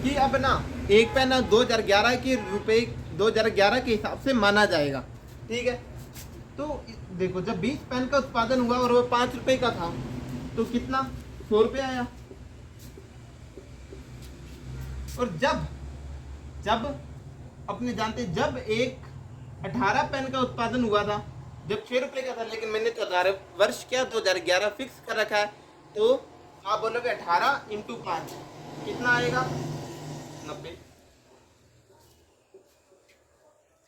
कि अब ना एक पेन 2011 के रुपए 2011 के हिसाब से माना जाएगा। ठीक है, तो देखो जब 20 पेन का उत्पादन हुआ और वो 5 रुपए का था तो कितना 100 रुपये आया। और जब जब अपने जानते जब एक 18 पेन का उत्पादन हुआ था जब 6 रुपए का था, लेकिन मैंने तो 18 वर्ष क्या 2011 फिक्स कर रखा है, तो आप बोलोगे 18 इंटू 5 कितना आएगा 90।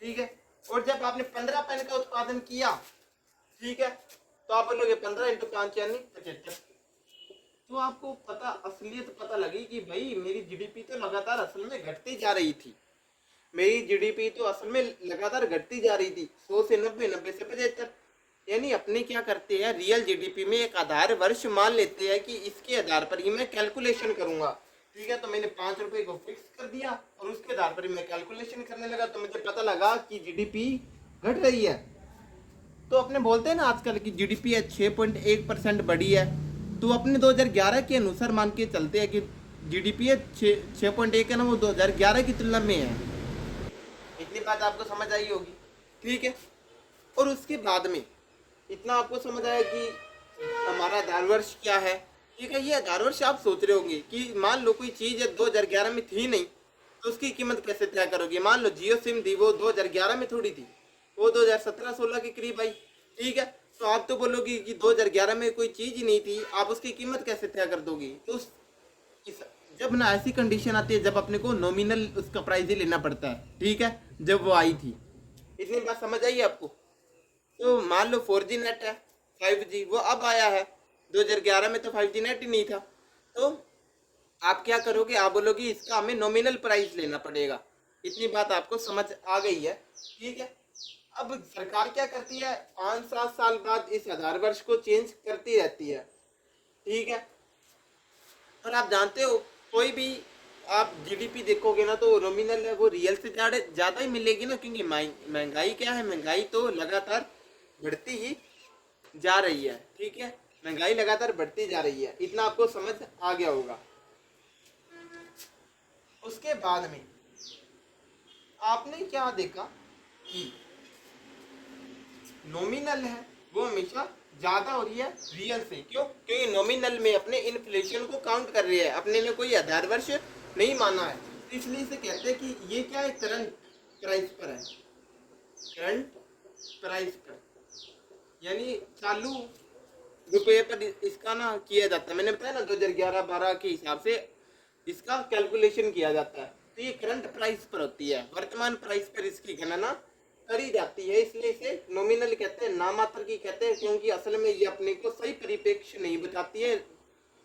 ठीक है, और जब आपने 15 पेन का उत्पादन किया, ठीक है, तो आप बोलोगे 15 इंटू 5 यानी 75। तो आपको पता असलियत पता लगी कि भाई मेरी जीडीपी तो लगातार असल में घटती जा रही थी। मेरी जीडीपी तो असल में लगातार घटती जा रही थी, 100 से 90, 90 से 75। यानी अपने क्या करते हैं, रियल जीडीपी में एक आधार वर्ष मान लेते हैं कि इसके आधार पर ही मैं कैलकुलेशन करूंगा। ठीक है, तो मैंने 5 रुपए को फिक्स कर दिया और उसके आधार पर ही मैं कैलकुलेशन करने लगा, तो मुझे पता लगा कि जीडीपी घट रही है। तो अपने बोलते हैं ना आजकल की जीडीपी है 6.1% बढ़ी है, तो अपने 2011 के अनुसार मान के चलते हैं कि जीडीपी है 6.1 है ना, वो 2011 की तुलना में है। इतनी बात आपको समझ आई होगी। ठीक है, और उसके बाद में इतना आपको समझ आया कि हमारा आधार वर्ष क्या है। ठीक है, ये आधार वर्ष आप सोच रहे होंगे कि मान लो कोई चीज़ 2011 में थी नहीं तो उसकी कीमत कैसे तय करोगे। मान लो जियो सिम थी, वो 2011 में थोड़ी थी, वो 2017-16 के करीब आई। ठीक है, तो आप तो बोलोगे कि 2011 में कोई चीज़ ही नहीं थी, आप उसकी कीमत कैसे तय कर दोगे। तो जब ना ऐसी कंडीशन आती है जब अपने को नॉमिनल उसका प्राइस ही लेना पड़ता है। ठीक है, जब वो आई थी, इतनी बात समझ आई आपको। तो मान लो 4G नेट है, 5G वो अब आया है, 2011 में तो 5G नेट ही नहीं था। तो आप क्या करोगे, आप बोलोगे इसका हमें नॉमिनल प्राइस लेना पड़ेगा। इतनी बात आपको समझ आ गई है। ठीक है, अब सरकार क्या करती है, 5-7 साल बाद इस आधार वर्ष को चेंज करती रहती है। ठीक है, और आप जानते हो कोई भी आप जीडीपी देखोगे ना तो नॉमिनल है वो रियल से ज़्यादा ही मिलेगी ना, क्योंकि महंगाई क्या है, महंगाई तो लगातार बढ़ती ही जा रही है। ठीक है, महंगाई लगातार बढ़ती जा रही है, इतना आपको समझ आ गया होगा। उसके बाद में आपने क्या देखा कि नॉमिनल है वो हमेशा ज्यादा हो रही है रियल से। क्यों? क्योंकि नॉमिनल में अपने इन्फ्लेशन को काउंट कर रही है, अपने ने कोई आधार वर्ष नहीं माना है, तो इसलिए इसे कहते हैं कि ये क्या है, करंट प्राइस पर है, करंट प्राइस पर, यानी चालू रुपये पर इसका ना किया जाता है। मैंने बताया ना 2011-12 के हिसाब से इसका कैलकुलेशन किया जाता है, तो ये करंट प्राइस पर होती है, वर्तमान प्राइस पर इसकी गणना करी जाती है, इसलिए इसे नॉमिनल कहते हैं, नामात्र की कहते हैं, क्योंकि असल में ये अपने को सही परिप्रेक्ष्य नहीं बताती है।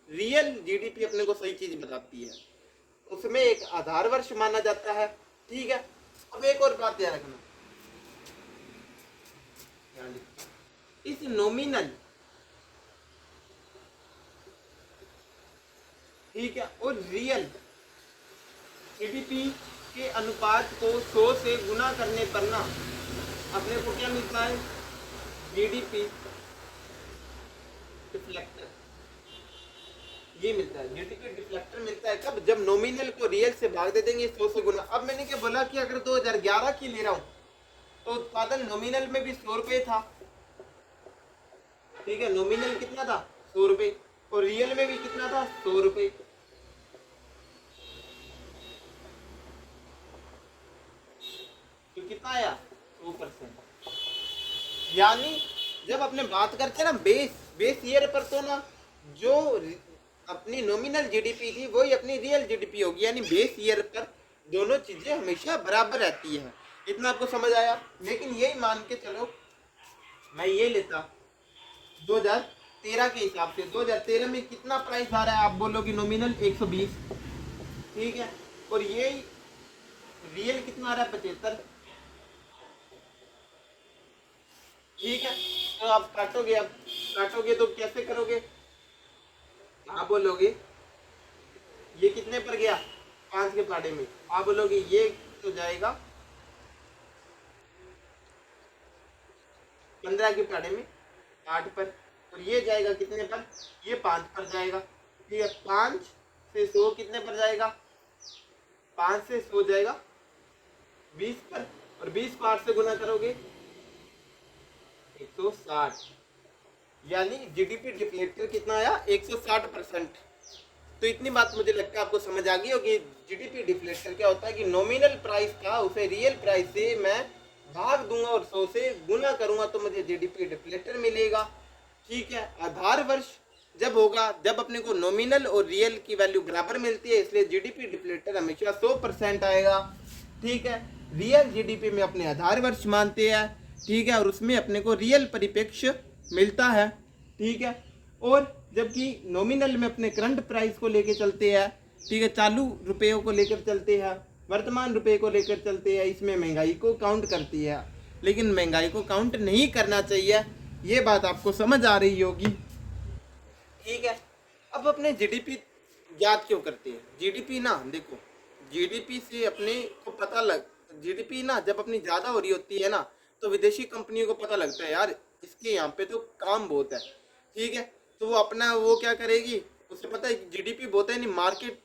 रियल जीडीपी अपने को सही चीज बताती है, उसमें एक आधार वर्ष माना जाता है। ठीक है, अब एक और बात ध्यान रखना, इस नॉमिनल, ठीक है, और रियल जीडीपी के अनुपात को 100 से गुना करने पर ना अपने को क्या मिलता है, जीडीपी डिफ्लेक्टर, ये मिलता है, जीडीपी डिफ्लेक्टर मिलता है कब, जब नॉमिनल को रियल से भाग दे देंगे 100 से गुना। अब मैंने क्या बोला कि अगर 2011 की ले रहा हूं तो उत्पादन नॉमिनल में भी 100 रुपये था। ठीक है, नॉमिनल कितना था 100 रुपये, और रियल में भी कितना था 100 रुपये। तो कितना आया 100%। यानी जब अपने बात करते हैं ना बेस ईयर पर, तो ना जो अपनी नॉमिनल जीडीपी थी वही अपनी रियल जीडीपी होगी, यानी बेस ईयर पर दोनों चीजें हमेशा बराबर रहती है। इतना आपको समझ आया। लेकिन यही मान के चलो मैं ये लेता 2013 के हिसाब से, 2013 में कितना प्राइस आ रहा है, आप बोलोगे नॉमिनल 120। ठीक है, और ये रियल कितना आ रहा है 75। ठीक है, तो आप काटोगे, अब काटोगे तो कैसे करोगे, आप बोलोगे ये कितने पर गया 5 के पाड़े में, आप बोलोगे ये तो जाएगा 15 के पाड़े में 8 पर, और ये जाएगा कितने पर, ये 5 पर जाएगा। ठीक है, 5 से 100 कितने पर जाएगा 5 से हो जाएगा 20 पर, और 20 को 8 से गुना करोगे 160, यानी जीडीपी डिफ्लेक्टर कितना आया 160%। तो इतनी बात मुझे लगता है आपको समझ आ गई होगी। जीडीपी डिफ्लेक्टर क्या होता है कि नॉमिनल प्राइस था उसे रियल प्राइस से मैं भाग दूंगा और 100 से गुना करूंगा तो मुझे जीडीपी डिफ्लेक्टर मिलेगा। ठीक है, आधार वर्ष जब होगा जब अपने को नॉमिनल और रियल की वैल्यू बराबर मिलती है, इसलिए जीडीपी डिफ्लेक्टर हमेशा 100% आएगा। ठीक है, रियल जीडीपी में अपने आधार वर्ष मानते हैं। ठीक है, और उसमें अपने को रियल परिप्रेक्ष्य मिलता है। ठीक है, और जबकि नॉमिनल में अपने करंट प्राइस को लेकर चलते हैं। ठीक है, चालू रुपयों को लेकर चलते हैं, वर्तमान रुपये को लेकर चलते हैं, इसमें महंगाई को काउंट करती है। लेकिन महंगाई को काउंट नहीं करना चाहिए, ये बात आपको समझ आ रही होगी। ठीक है, अब अपने जीडीपी याद क्यों करते हैं? जीडीपी ना देखो, जीडीपी से अपने को पता लग, जीडीपी ना जब अपनी ज़्यादा हो रही होती है ना तो विदेशी कंपनियों को पता लगता है यार इसके यहाँ पे तो काम बहुत है। ठीक है, तो वो अपना वो क्या करेगी, उसे पता है जीडीपी बहुत है, नहीं मार्केट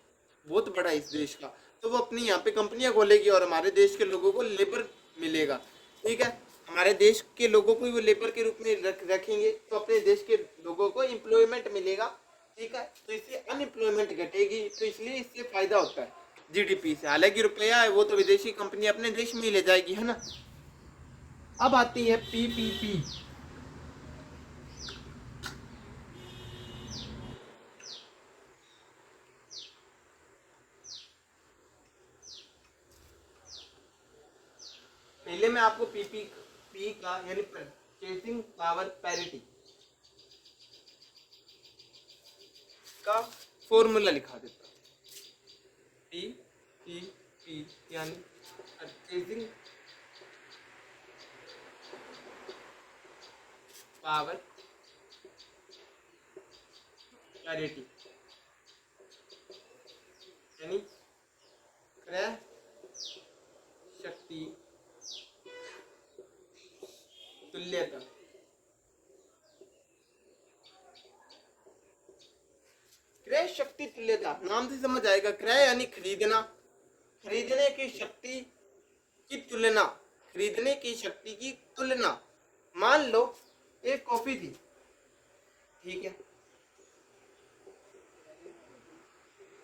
बहुत बड़ा है इस देश का, तो वो अपनी यहाँ पे कंपनियां खोलेगी और हमारे देश के लोगों को लेबर मिलेगा। ठीक है, हमारे देश के लोगों को वो लेबर के रूप में रखेंगे तो अपने देश के लोगों को एम्प्लॉयमेंट मिलेगा। ठीक है, तो इससे अनएम्प्लॉयमेंट घटेगी, तो इसलिए इससे फायदा होता है जीडीपी से। हालांकि रुपया है वो तो विदेशी कंपनी अपने देश में ही ले जाएगी, है ना। अब आती है पीपीपी। पहले मैं आपको पीपी का यानी परचेसिंग पावर पैरिटी का फॉर्मूला लिखा देता हूं। पी यानी परचेसिंग पावर पैरिटी, यानी क्रय शक्ति तुल्यता। क्रय शक्ति तुल्यता नाम से समझ आएगा, क्रय यानी खरीदना, खरीदने की शक्ति की तुलना, खरीदने की शक्ति की तुलना। मान लो एक कॉफी थी, ठीक है,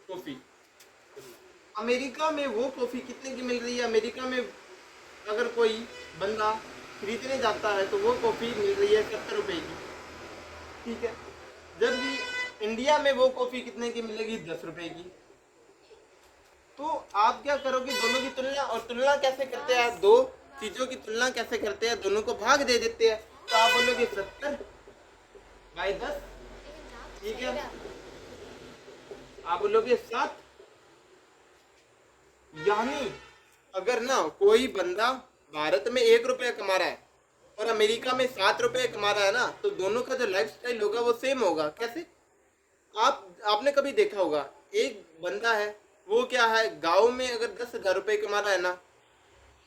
कॉफी अमेरिका में वो कॉफी कितने की मिल रही है? अमेरिका में अगर कोई बंदा खरीदने जाता है तो वो कॉफी मिल रही है 70 रुपए की। ठीक है, जबकि इंडिया में वो कॉफी कितने की मिलेगी? 10 रुपए की। तो आप क्या करोगे, दोनों की तुलना, और तुलना कैसे करते हैं? दो चीजों की तुलना कैसे करते हैं? दोनों को भाग दे देते हैं। तो आप बोलोगे 70/10, ठीक है, आप बोलोगे 7। यानी अगर ना कोई बंदा भारत में 1 रुपया कमा रहा है और अमेरिका में 7 रुपये कमा रहा है ना, तो दोनों का जो लाइफस्टाइल होगा वो सेम होगा। कैसे? आपने कभी देखा होगा, एक बंदा है वो क्या है, गांव में अगर 10,000 रुपये कमा रहा है ना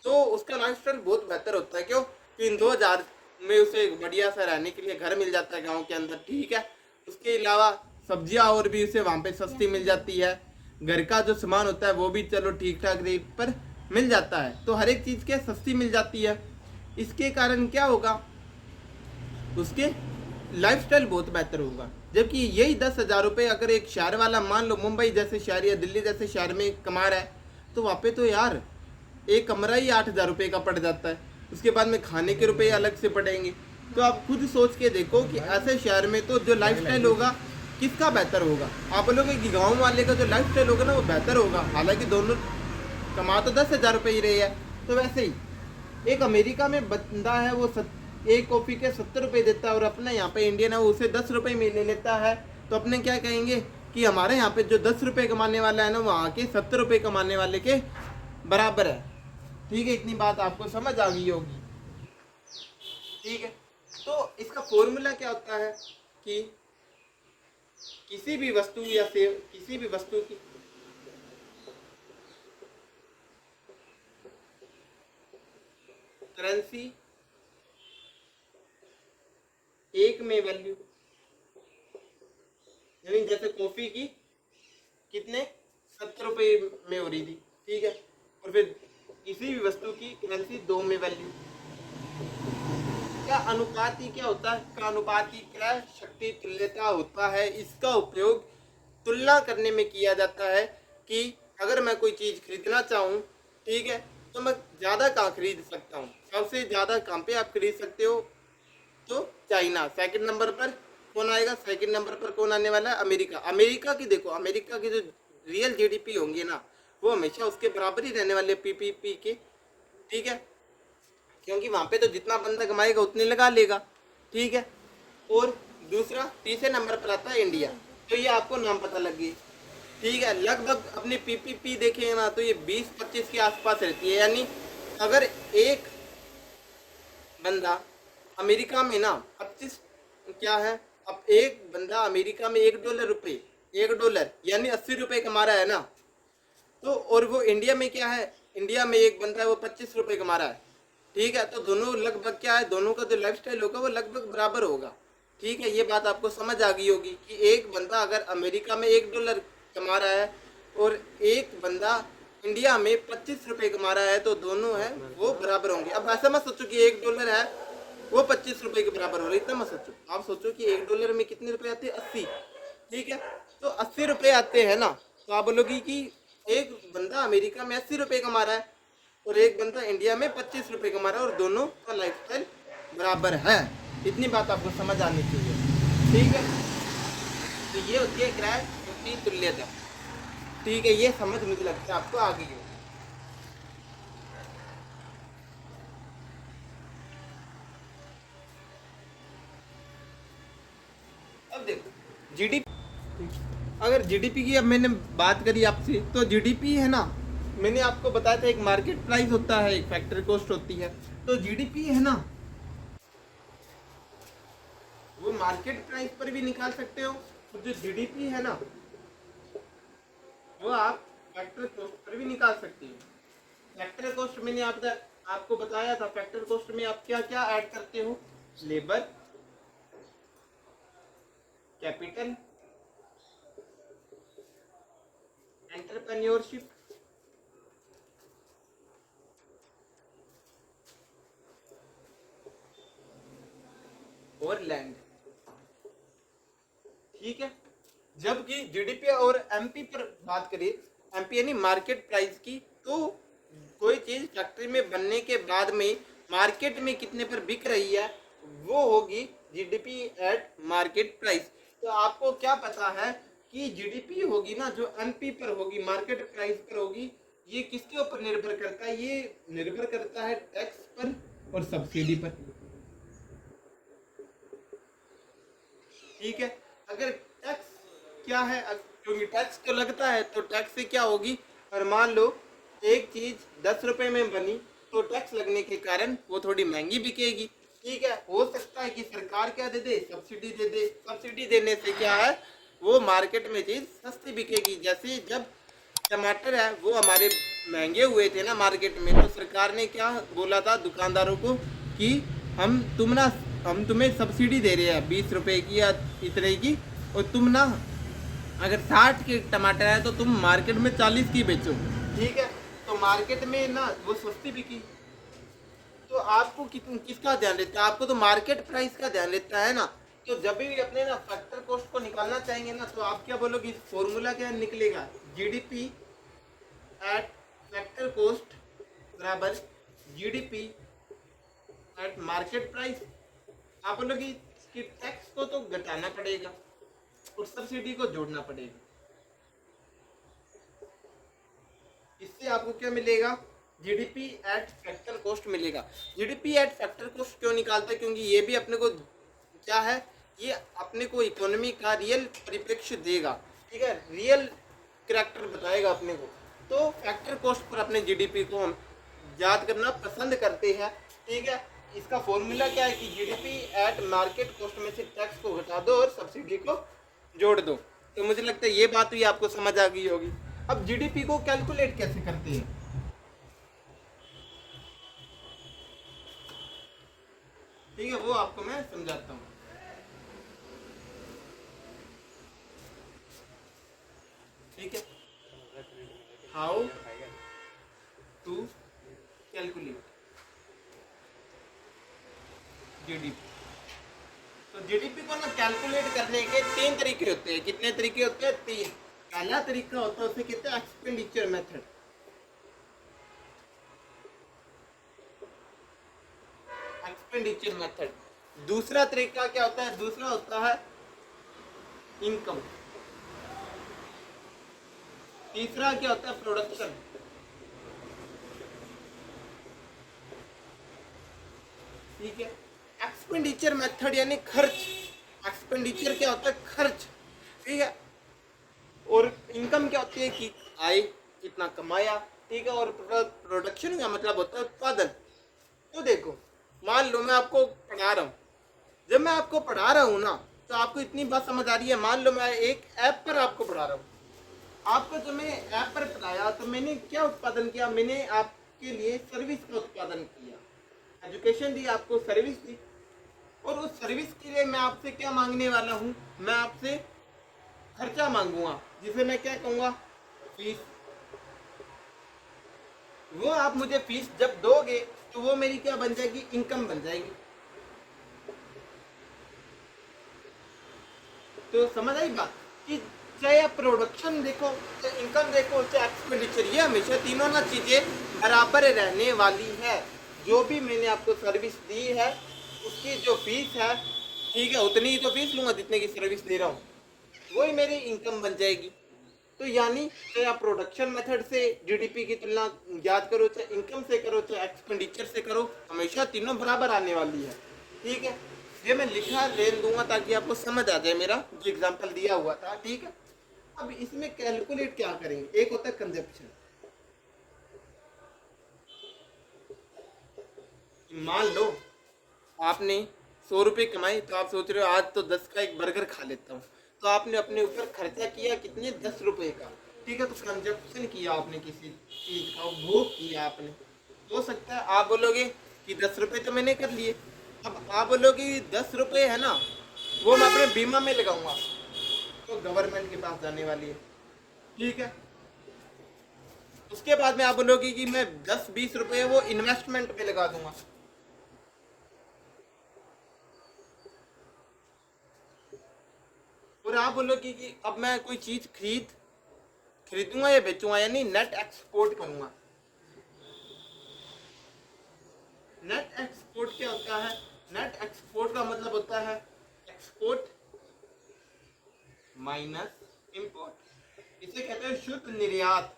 तो उसका लाइफस्टाइल बहुत बेहतर होता है। क्यों? कि इन 2,000 में उसे बढ़िया सा रहने के लिए घर मिल जाता है गाँव के अंदर। ठीक है, उसके अलावा सब्जियां और भी उसे वहाँ पे सस्ती मिल जाती है, घर का जो सामान होता है वो भी चलो ठीक ठाक रेट पर मिल जाता है, तो हर एक चीज़ क्या सस्ती मिल जाती है। इसके कारण क्या होगा, उसके लाइफस्टाइल बहुत बेहतर होगा। जबकि यही 10,000 रुपये अगर एक शहर वाला, मान लो मुंबई जैसे शहर या दिल्ली जैसे शहर में कमा रहा है, तो वहाँ पे तो यार एक कमरा ही 8,000 रुपये का पड़ जाता है, उसके बाद में खाने के रुपये अलग से पड़ेंगे। तो आप खुद सोच के देखो कि ऐसे शहर में तो जो लाइफस्टाइल होगा किसका बेहतर होगा? आप बोलोगे कि गाँव वाले का जो लाइफस्टाइल होगा ना वो बेहतर होगा, हालांकि दोनों कमा तो 10,000 रुपये ही रहे हैं। तो वैसे ही एक अमेरिका में बंदा है वो एक कॉफ़ी के 70 रुपये देता है और अपने यहाँ पे इंडियन है वो उसे 10 रुपये में ले लेता है, तो अपने क्या कहेंगे कि हमारे यहाँ पे जो 10 रुपये कमाने वाला है ना वो आके 70 रुपये कमाने वाले के बराबर है। ठीक है, इतनी बात आपको समझ आ गई होगी। ठीक है, तो इसका फॉर्मूला क्या होता है कि किसी भी वस्तु या किसी भी वस्तु की करेंसी एक में वैल्यू, यानी जैसे कॉफी की कितने 70 रुपये में हो रही थी, ठीक है। और फिर किसी भी वस्तु की करेंसी दो में वैल्यू का अनुपाती क्या होता है, का अनुपाती क्रय शक्ति तुल्यता होता है। इसका उपयोग तुलना करने में किया जाता है कि अगर मैं कोई चीज खरीदना चाहूँ, ठीक है, तो मैं ज्यादा कहाँ खरीद सकता हूँ, सबसे ज्यादा कहाँ पे आप खरीद सकते हो, तो चाइना। सेकंड नंबर पर कौन आएगा, सेकंड नंबर पर कौन आने वाला है, अमेरिका। अमेरिका की देखो, अमेरिका की जो रियल जीडीपी होंगे ना, वो हमेशा उसके बराबर ही रहने वाले पीपीपी के, ठीक है, क्योंकि वहां पे तो जितना बंदा कमाएगा उतने लगा लेगा, ठीक है। और दूसरा तीसरे नंबर पर आता है इंडिया, तो ये आपको नाम पता लग गई, ठीक है। लगभग अपने पीपीपी देखें ना तो ये 20-25 के आसपास रहती है, यानी अगर एक बंदा अमेरिका में ना 25 क्या है, अब एक बंदा अमेरिका में $1 यानी 80 रुपये कमा रहा है ना, तो और वो इंडिया में क्या है, इंडिया में एक बंदा है वो 25 रुपये कमा रहा है, ठीक है। तो दोनों लगभग क्या है, दोनों का जो लाइफ स्टाइल होगा वो लगभग बराबर होगा, ठीक है। ये बात आपको समझ आ गई होगी कि एक बंदा अगर अमेरिका में $1 कमा रहा है और एक बंदा इंडिया में 25 रुपये कमा रहा है, तो दोनों है वो बराबर होंगे। अब ऐसा मत सोचो कि $1 है वो 25 रुपये के बराबर हो रहा है, इतना मत सोचो। आप सोचो कि $1 में कितने रुपए आते हैं, 80, ठीक है। तो 80 रुपये आते हैं ना, तो आप बोलोगी कि एक बंदा अमेरिका में 80 रुपये कमा रहा है और एक बंदा इंडिया में 25 रुपये कमा रहा है और दोनों का लाइफ स्टाइल बराबर है। इतनी बात आपको समझ आनी चाहिए, ठीक है। तो ये होती है क्रय शक्ति तुल्यता, ठीक है। ये समझ मुझे लगता है आपको आ गई हो। अब देखो जीडीपी, अगर जीडीपी की अब मैंने बात करी आपसे, तो जीडीपी है ना, मैंने आपको बताया था एक मार्केट प्राइस होता है, एक फैक्टरी कॉस्ट होती है। तो जीडीपी है ना, वो मार्केट प्राइस पर भी निकाल सकते हो, और जो जीडीपी है ना, वो आप फैक्टर कॉस्ट पर भी निकाल सकते हो। फैक्टर कॉस्ट मैंने आपको बताया था, फैक्टर कॉस्ट में आप क्या क्या ऐड करते हो, लेबर, कैपिटल, एंटरप्रेन्योरशिप, और लैंड, ठीक है। जबकि जीडीपी और एमपी पर बात करें, एमपी यानी मार्केट प्राइस की, तो कोई चीज फैक्ट्री में बनने के बाद में मार्केट में कितने पर बिक रही है, वो होगी जीडीपी एट मार्केट प्राइस। तो आपको क्या पता है कि जीडीपी होगी ना जो एमपी पर होगी, मार्केट प्राइस पर होगी, ये किसके ऊपर निर्भर करता है, ये निर्भर करता है टैक्स पर और सब्सिडी पर, ठीक है। अगर टैक्स क्या है, क्योंकि टैक्स तो लगता है, तो टैक्स से क्या होगी, और मान लो एक चीज 10 रुपए में बनी, तो टैक्स लगने के कारण वो थोड़ी महंगी बिकेगी, ठीक है। हो सकता है कि सरकार क्या दे दे, सब्सिडी दे दे, सब्सिडी देने से क्या है, वो मार्केट में चीज सस्ती बिकेगी। जैसे जब टमाटर है वो हमारे महंगे हुए थे ना मार्केट में, तो सरकार ने क्या बोला था दुकानदारों को कि हम तुम्हें सब्सिडी दे रहे हैं 20 रुपए की या इतने की, और तुम ना अगर 60 के टमाटर है तो तुम मार्केट में 40 की बेचो, ठीक है। तो मार्केट में ना वो सस्ती बिकी। तो आपको किसका ध्यान रहता है, आपको तो मार्केट प्राइस का ध्यान रहता है ना। तो जब भी अपने ना फैक्टर कॉस्ट को निकालना चाहेंगे ना, तो आप क्या बोलोगे, फॉर्मूला क्या निकलेगा, जीडीपी एट फैक्टर कॉस्ट बराबर जीडीपी एट मार्केट प्राइस। आप बोलोगे कि टैक्स को तो घटाना पड़ेगा और सब्सिडी को जोड़ना पड़ेगा, इससे आपको क्या मिलेगा, जीडीपी एट फैक्टर कॉस्ट मिलेगा। जीडीपी एट फैक्टर कॉस्ट क्यों निकालते हैं, क्योंकि ये भी अपने को क्या है, ये अपने को इकोनॉमी का रियल परिप्रेक्ष्य देगा, ठीक है, रियल करैक्टर बताएगा अपने को। तो फैक्टर कॉस्ट पर अपने जीडीपी को हम याद करना पसंद करते हैं, ठीक है। इसका फॉर्मूला क्या है कि जीडीपी एट मार्केट कॉस्ट में से टैक्स को घटा दो और सब्सिडी को जोड़ दो। तो मुझे लगता है ये बात भी आपको समझ आ गई होगी। अब जीडीपी को कैलकुलेट कैसे करते हैं, ठीक है, वो आपको मैं समझाता हूँ। ठीक है, हाउ टू कैलकुलेट जीडीपी। तो जीडीपी को ना कैलकुलेट करने के 3 तरीके होते हैं। कितने तरीके होते हैं? 3। पहला तरीका होता है उसे कहते हैं एक्सपेंडिचर मेथड। Expenditure method. दूसरा तरीका क्या होता है? दूसरा होता है इनकम। तीसरा क्या होता है? प्रोडक्शन। ठीक है। एक्सपेंडिचर मेथड यानी खर्च। एक्सपेंडिचर क्या होता है? खर्च। ठीक है। और इनकम क्या होती है? कि आय, कितना कमाया। ठीक है। और प्रोडक्शन का मतलब होता है उत्पादन। तो देखो, मान लो मैं आपको पढ़ा रहा हूँ। जब मैं आपको पढ़ा रहा हूँ ना, तो आपको इतनी बात समझ आ रही है। मान लो मैं एक ऐप पर आपको पढ़ा रहा हूँ। आपको जब मैं ऐप पर पढ़ाया तो मैंने क्या उत्पादन किया? मैंने आपके लिए सर्विस का उत्पादन किया। एजुकेशन दी, आपको सर्विस दी। और उस सर्विस के लिए मैं आपसे क्या मांगने वाला हूँ? मैं आपसे खर्चा मांगूंगा, जिसे मैं क्या कहूँगा? फीस। वो आप मुझे फीस जब दोगे तो वो मेरी क्या बन जाएगी? इनकम बन जाएगी। तो समझ आई बात कि चाहे आप प्रोडक्शन देखो, चाहे इनकम देखो, चाहे एक्सपेंडिचर, ये हमेशा तीनों ना चीजें बराबर रहने वाली है। जो भी मैंने आपको सर्विस दी है उसकी जो फीस है, ठीक है, उतनी ही तो फीस लूंगा जितने की सर्विस दे रहा हूँ। वही मेरी इनकम बन जाएगी। तो यानी चाहे आप प्रोडक्शन मेथड से जीडीपी की तुलना याद करो, चाहे इनकम से करो, चाहे एक्सपेंडिचर से करो, हमेशा तीनों बराबर आने वाली है। ठीक है। ये मैं लिखा लेन दूंगा ताकि आपको समझ आ जाए मेरा जो एग्जांपल दिया हुआ था। ठीक है। अब इसमें कैलकुलेट क्या करेंगे? एक होता है कंजप्शन। मान लो आपने 100 रुपये कमाए, तो आप सोच रहे हो आज तो 10 का एक बर्गर खा लेता हूँ। तो आपने अपने ऊपर खर्चा किया कितने? 10 रुपये का। ठीक है। तो कंजप्शन किया आपने, किसी चीज का भोग किया आपने। हो सकता है आप बोलोगे कि 10 रुपये तो मैंने कर लिए। अब आप बोलोगे 10 रुपये है ना, वो मैं अपने बीमा में लगाऊंगा, तो गवर्नमेंट के पास जाने वाली है। ठीक है। उसके बाद में आप बोलोगे कि मैं 10-20 रुपये वो इन्वेस्टमेंट में लगा दूंगा। और आप बोलोगे कि अब मैं कोई चीज खरीदूंगा या बेचूंगा, यानी नेट एक्सपोर्ट करूंगा। नेट एक्सपोर्ट क्या होता है? नेट एक्सपोर्ट का मतलब होता है एक्सपोर्ट माइनस इंपोर्ट। इसे कहते हैं शुद्ध निर्यात।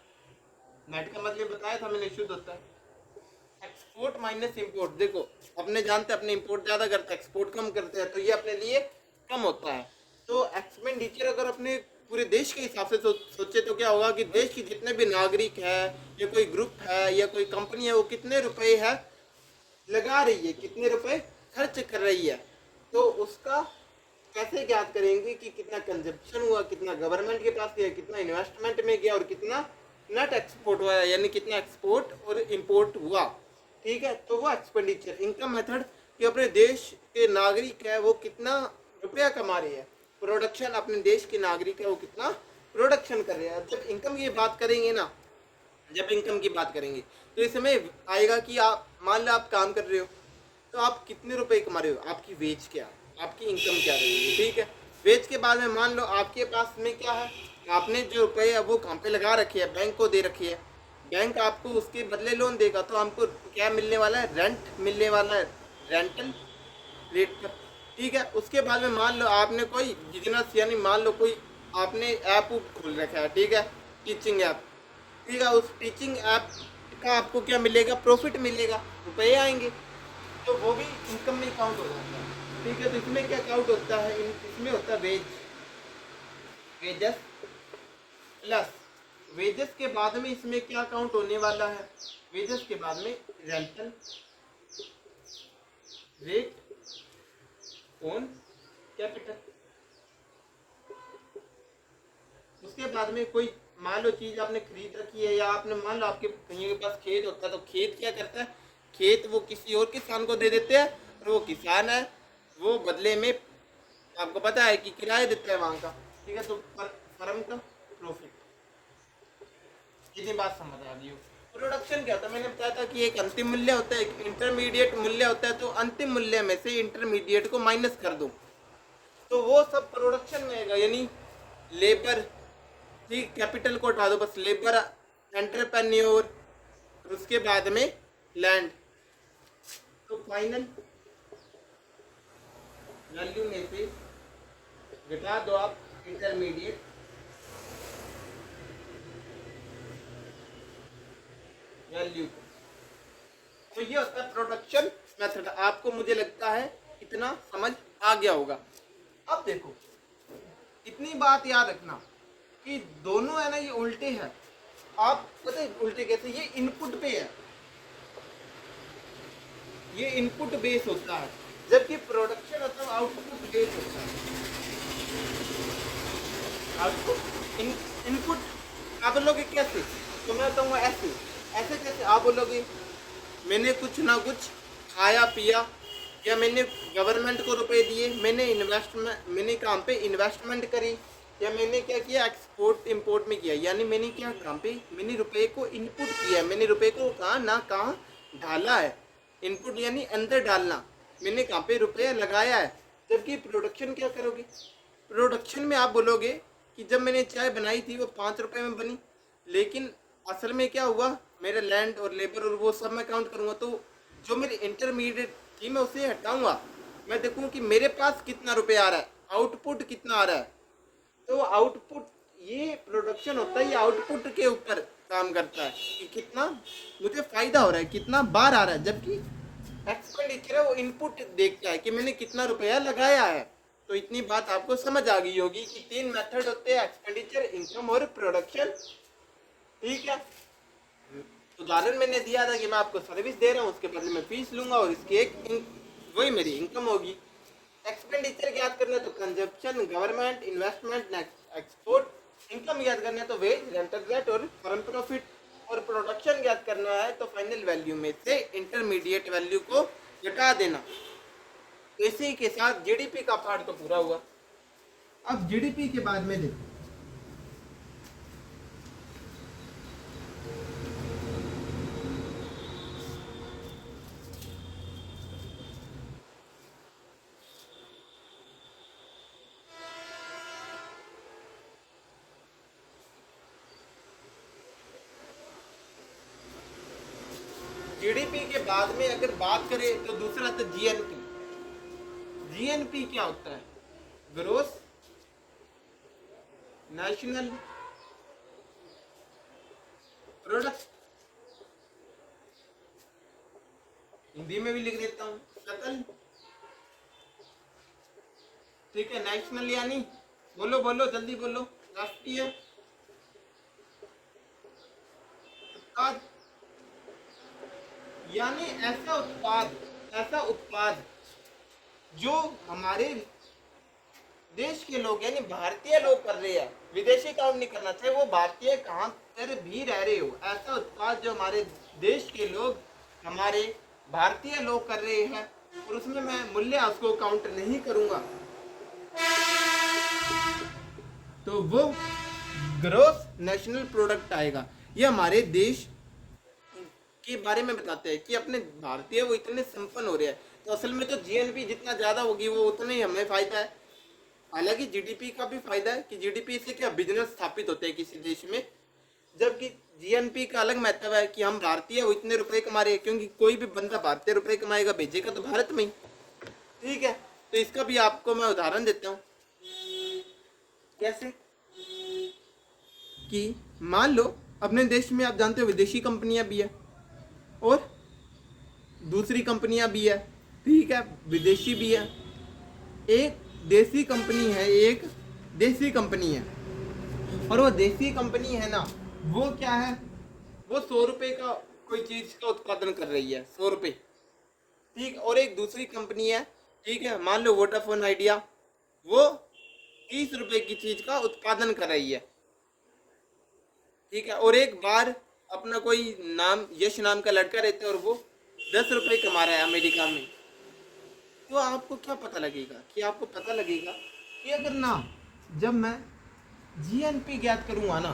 नेट का मतलब बताया था मैंने, शुद्ध होता है एक्सपोर्ट माइनस इंपोर्ट। देखो, अपने जानते हैं अपने इंपोर्ट ज्यादा करते हैं, एक्सपोर्ट कम करते हैं, तो ये अपने लिए कम होता है। तो एक्सपेंडिचर अगर अपने पूरे देश के हिसाब से सोचे तो क्या होगा कि देश के जितने भी नागरिक है, या कोई ग्रुप है, या कोई कंपनी है, वो कितने रुपए है लगा रही है, कितने रुपए खर्च कर रही है। तो उसका कैसे ज्ञात करेंगे कि कितना कंजप्शन हुआ, कितना गवर्नमेंट के पास गया, कितना इन्वेस्टमेंट में गया, और कितना नेट एक्सपोर्ट हुआ, यानी कितना एक्सपोर्ट और इंपोर्ट हुआ। ठीक है। तो वो एक्सपेंडिचर। इनकम मेथड कि अपने देश के नागरिक है वो कितना रुपया कमा रहे हैं। प्रोडक्शन, अपने देश के नागरिक है वो कितना प्रोडक्शन कर रहे हैं। जब इनकम की बात करेंगे ना, जब इनकम की बात करेंगे तो इस समय आएगा कि आप मान लो आप काम कर रहे हो, तो आप कितने रुपए कमा रहे हो, आपकी वेज क्या, आपकी इनकम क्या रहेगी। ठीक है। वेज के बाद में मान लो आपके पास में क्या है, आपने जो रुपए है वो काम पे लगा रखी है, बैंक को दे रखी है। बैंक आपको उसके बदले लोन देगा, तो हमको क्या मिलने वाला है? रेंट मिलने वाला है, रेंटल रेट पर। ठीक है। उसके बाद में मान लो आपने कोई बिजनेस, यानी मान लो कोई आपने ऐप खोल रखा है, ठीक है, टीचिंग ऐप। ठीक है। उस टीचिंग ऐप का आपको क्या मिलेगा? प्रॉफिट मिलेगा, रुपए आएंगे, तो वो भी इनकम में काउंट हो जाता है। ठीक है। तो इसमें क्या काउंट होता है? इसमें होता है वेज, वेजस प्लस। वेजस के बाद में इसमें क्या काउंट होने वाला है? वेजस के बाद में रेंटल रेट ऑन कैपिटल। उसके बाद में कोई मान लो चीज आपने खरीद रखी है, या आपने मान लो आपके कहीं के पास खेत होता है, तो खेत क्या करता है? खेत वो किसी और किसान को दे देते हैं, और वो किसान है वो बदले में आपको पता है कि किराया देता है वहां का। ठीक है। तो फर्म का प्रॉफिट। इतनी बात समझ आ रही हो? प्रोडक्शन क्या होता है, मैंने बताया था कि एक अंतिम मूल्य होता है, एक इंटरमीडिएट मूल्य होता है। तो अंतिम मूल्य में से इंटरमीडिएट को माइनस कर दो तो वो सब प्रोडक्शन में आएगा, यानी लेबर, ठीक, कैपिटल को हटा दो बस, लेबर, एंटरप्रेन्योर, उसके बाद में लैंड। तो फाइनल वैल्यू में से घटा दो आप इंटरमीडिएट, वैल्यू। तो ये होता है प्रोडक्शन मेथड। आपको मुझे लगता है इतना समझ आ गया होगा। अब देखो, इतनी बात याद रखना कि दोनों है ना ये उल्टे हैं। आप पता है उल्टे कैसे, ये इनपुट पे है, ये इनपुट बेस होता है, जबकि प्रोडक्शन मतलब आउटपुट बेस होता है। आउटपुट इनपुट आप बोलोगे कैसे, तो मैं बताऊंगा ऐसे। ऐसे कैसे आप बोलोगे, मैंने कुछ ना कुछ खाया पिया, या मैंने गवर्नमेंट को रुपए दिए, मैंने काम पे इन्वेस्टमेंट करी, या मैंने क्या किया, एक्सपोर्ट इंपोर्ट में किया, यानी मैंने क्या काम पे, मैंने रुपए को इनपुट किया, मैंने रुपए को कहाँ ना कहाँ ढाला है। इनपुट यानी अंदर डालना, मैंने कहाँ पे रुपया लगाया है। जबकि प्रोडक्शन क्या करोगे, प्रोडक्शन में आप बोलोगे कि जब मैंने चाय बनाई थी वो 5 रुपए में बनी, लेकिन असल में क्या हुआ, मेरा लैंड और लेबर और वो सब मैं काउंट करूँगा, तो जो मेरी इंटरमीडिएट थी मैं उसे हटाऊंगा, मैं देखूँ कि मेरे पास कितना रुपया आ रहा है, आउटपुट कितना आ रहा है। तो आउटपुट, ये प्रोडक्शन होता है, ये आउटपुट के ऊपर काम करता है कि कितना मुझे फायदा हो रहा है, कितना बार आ रहा है। जबकि एक्सपेंडिचर है वो इनपुट देखता है कि मैंने कितना रुपया लगाया है। तो इतनी बात आपको समझ आ गई होगी कि 3 मेथड होते हैं, एक्सपेंडिचर, इनकम और प्रोडक्शन। ठीक है, उदाहरण मैंने दिया था कि मैं आपको सर्विस दे रहा हूँ, उसके बदले में फीस लूंगा और इसकी वही मेरी इनकम होगी। एक्सपेंडिचर याद करना है तो consumption, government, investment, export. Income याद करना है तो वेज, रेंटल रेट और फर्म प्रॉफिट। और प्रोडक्शन याद करना है तो फाइनल वैल्यू में से इंटरमीडिएट वैल्यू को घटा देना। इसी के साथ जीडीपी का पार्ट तो पूरा हुआ। अब जीडीपी के बाद में देखो, जीडीपी के बाद में अगर बात करें तो दूसरा था जीएनपी। जीएनपी क्या होता है, ग्रोस नेशनल प्रोडक्ट, हिंदी में भी लिख देता हूं, सकल, ठीक है। नेशनल यानी, बोलो बोलो जल्दी बोलो, राष्ट्रीय उत्पाद, यानी ऐसा उत्पाद जो हमारे देश के लोग यानी भारतीय लोग कर रहे हैं, विदेशी काम नहीं करना, चाहे वो भारतीय कहाँ पर भी रह रहे हो, ऐसा उत्पाद जो हमारे देश के लोग, हमारे भारतीय लोग कर रहे हैं, और उसमें मैं मूल्य उसको काउंट नहीं करूंगा, तो वो ग्रोस नेशनल प्रोडक्ट आएगा। ये हमारे देश के बारे में बताते हैं कि अपने भारतीय वो इतने संपन्न हो रहे हैं। तो असल में तो जीएनपी जितना ज़्यादा होगी वो उतना ही हमें फ़ायदा है। हालांकि जीडीपी का भी फायदा है कि जीडीपी से क्या बिजनेस स्थापित होते हैं किसी देश में, जबकि जीएनपी का अलग महत्व है कि हम भारतीय वो इतने रुपए कमा रहे हैं, क्योंकि कोई भी बंदा भारतीय रुपए कमाएगा भेजेगा तो भारत में ही। ठीक है, तो इसका भी आपको मैं उदाहरण देता हूँ। कैसे कि मान लो अपने देश में आप जानते हो विदेशी कंपनियां भी है और दूसरी कंपनियां भी है, ठीक है, विदेशी भी है। एक देसी कंपनी है, एक देसी कंपनी है, और वो देसी कंपनी है ना, वो क्या है, वो 100 रुपए का कोई चीज का उत्पादन कर रही है, 100 रुपए, ठीक। और एक दूसरी कंपनी है, ठीक है, मान लो वोडाफोन आइडिया, वो 30 रुपए की चीज का उत्पादन कर रही है, ठीक है। और एक बार अपना कोई नाम, यश नाम का लड़का रहता है और वो 10 रुपए कमा रहा है अमेरिका में। तो आपको क्या पता लगेगा कि आपको पता लगेगा कि अगर ना जब मैं जीएनपी ज्ञात करूँगा ना,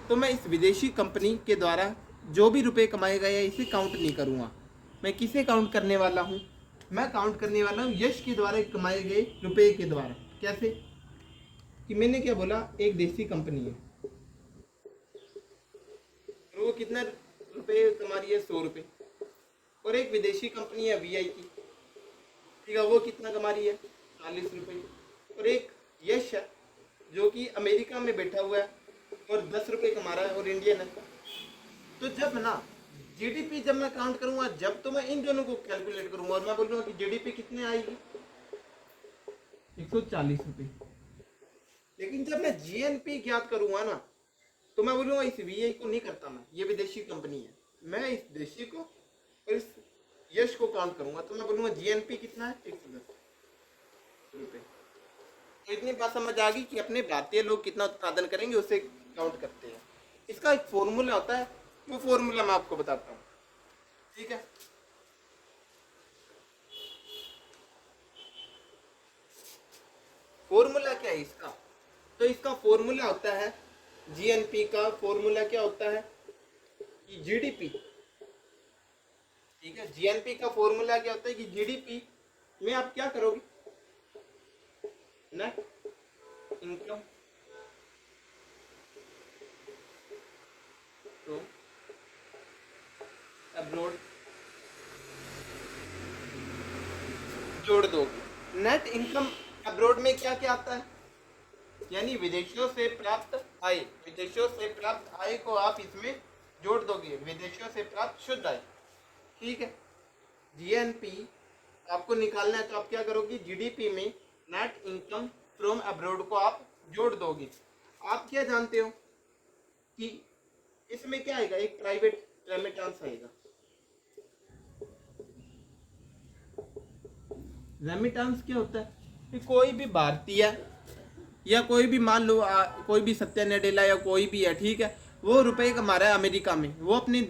तो मैं इस विदेशी कंपनी के द्वारा जो भी रुपए कमाएगा या इसे काउंट नहीं करूँगा। मैं किसे काउंट करने वाला हूँ? मैं काउंट करने वाला हूँ यश के द्वारा कमाए गए रुपए के द्वारा। कैसे? कि मैंने क्या बोला, एक देसी कंपनी है और वो कितना रुपए कमा रही है, 100 रुपये। और एक विदेशी कंपनी है VI की, ठीक है, वो कितना कमा रही है, 40 रुपये। और एक यश है जो कि अमेरिका में बैठा हुआ है और 10 रुपये कमा रहा है और इंडियन है। तो जब ना GDP जब मैं काउंट करूंगा, जब तो मैं इन दोनों को कैलकुलेट करूंगा और मैं बोलूंगा कि GDP कितने आएगी, 140 रुपये। लेकिन जब मैं GNP ज्ञात करूंगा ना, तो मैं बोलूंगा इस VI को नहीं करता, मैं ये विदेशी कंपनी है, मैं इस देशी को और इस यश को काउंट करूंगा, तो मैं बोलूंगा GNP कितना है, 110 रुपये। तो इतनी बात समझ आ गई कि अपने भारतीय लोग कितना उत्पादन करेंगे उसे काउंट करते हैं। इसका एक फॉर्मूला होता है, वो फॉर्मूला मैं आपको बताता हूँ, ठीक है। फॉर्मूला क्या है इसका? तो इसका फॉर्मूला होता है, GNP का फॉर्मूला क्या होता है कि GDP, ठीक है, GNP का फॉर्मूला क्या होता है कि GDP में आप क्या करोगे, नेट इनकम फ्रॉम अब्रॉड जोड़ दोगे। नेट इनकम अब्रॉड में क्या क्या आता है, यानी विदेशों से प्राप्त आय, विदेशों से प्राप्त आय को आप इसमें जोड़ दोगे, विदेशों से प्राप्त शुद्ध आय, ठीक है। GNP आपको निकालना है तो आप क्या करोगे, GDP में नेट इनकम फ्रॉम अब्रॉड को आप जोड़ दोगे। आप क्या जानते हो कि इसमें क्या आएगा, एक प्राइवेट रेमिटेंस आएगा। रेमिटेंस क्या होता है कि कोई भी भारतीय या कोई भी, मान लो कोई भी सत्या नडेला या कोई भी है, ठीक है, वो रुपए कमा रहा है अमेरिका में, वो अपने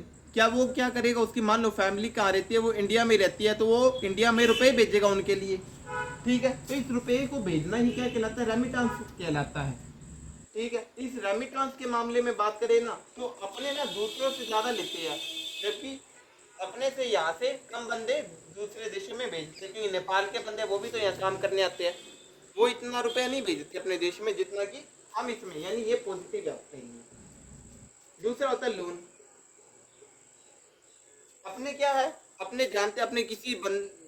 वो क्या करेगा, उसकी मान लो फैमिली कहाँ रहती है, वो इंडिया में रहती है, तो वो इंडिया में रुपए भेजेगा उनके लिए, ठीक है। तो इस रुपए को भेजना ही क्या कहलाता है, रेमिटेंस कहलाता है, ठीक है। इस रेमिटेंस के मामले में बात करें ना, तो अपने ना दूसरों से ज्यादा लेते हैं, जबकि अपने से यहाँ से कम बंदे दूसरे देशों में भेजते हैं, क्योंकि नेपाल के बंदे वो भी तो यहाँ काम करने आते हैं, वो इतना रुपया नहीं भेजते अपने देश में जितना कि हम इसमें, यानी ये पॉजिटिव है। दूसरा होता है लोन। अपने क्या है, अपने जानते अपने किसी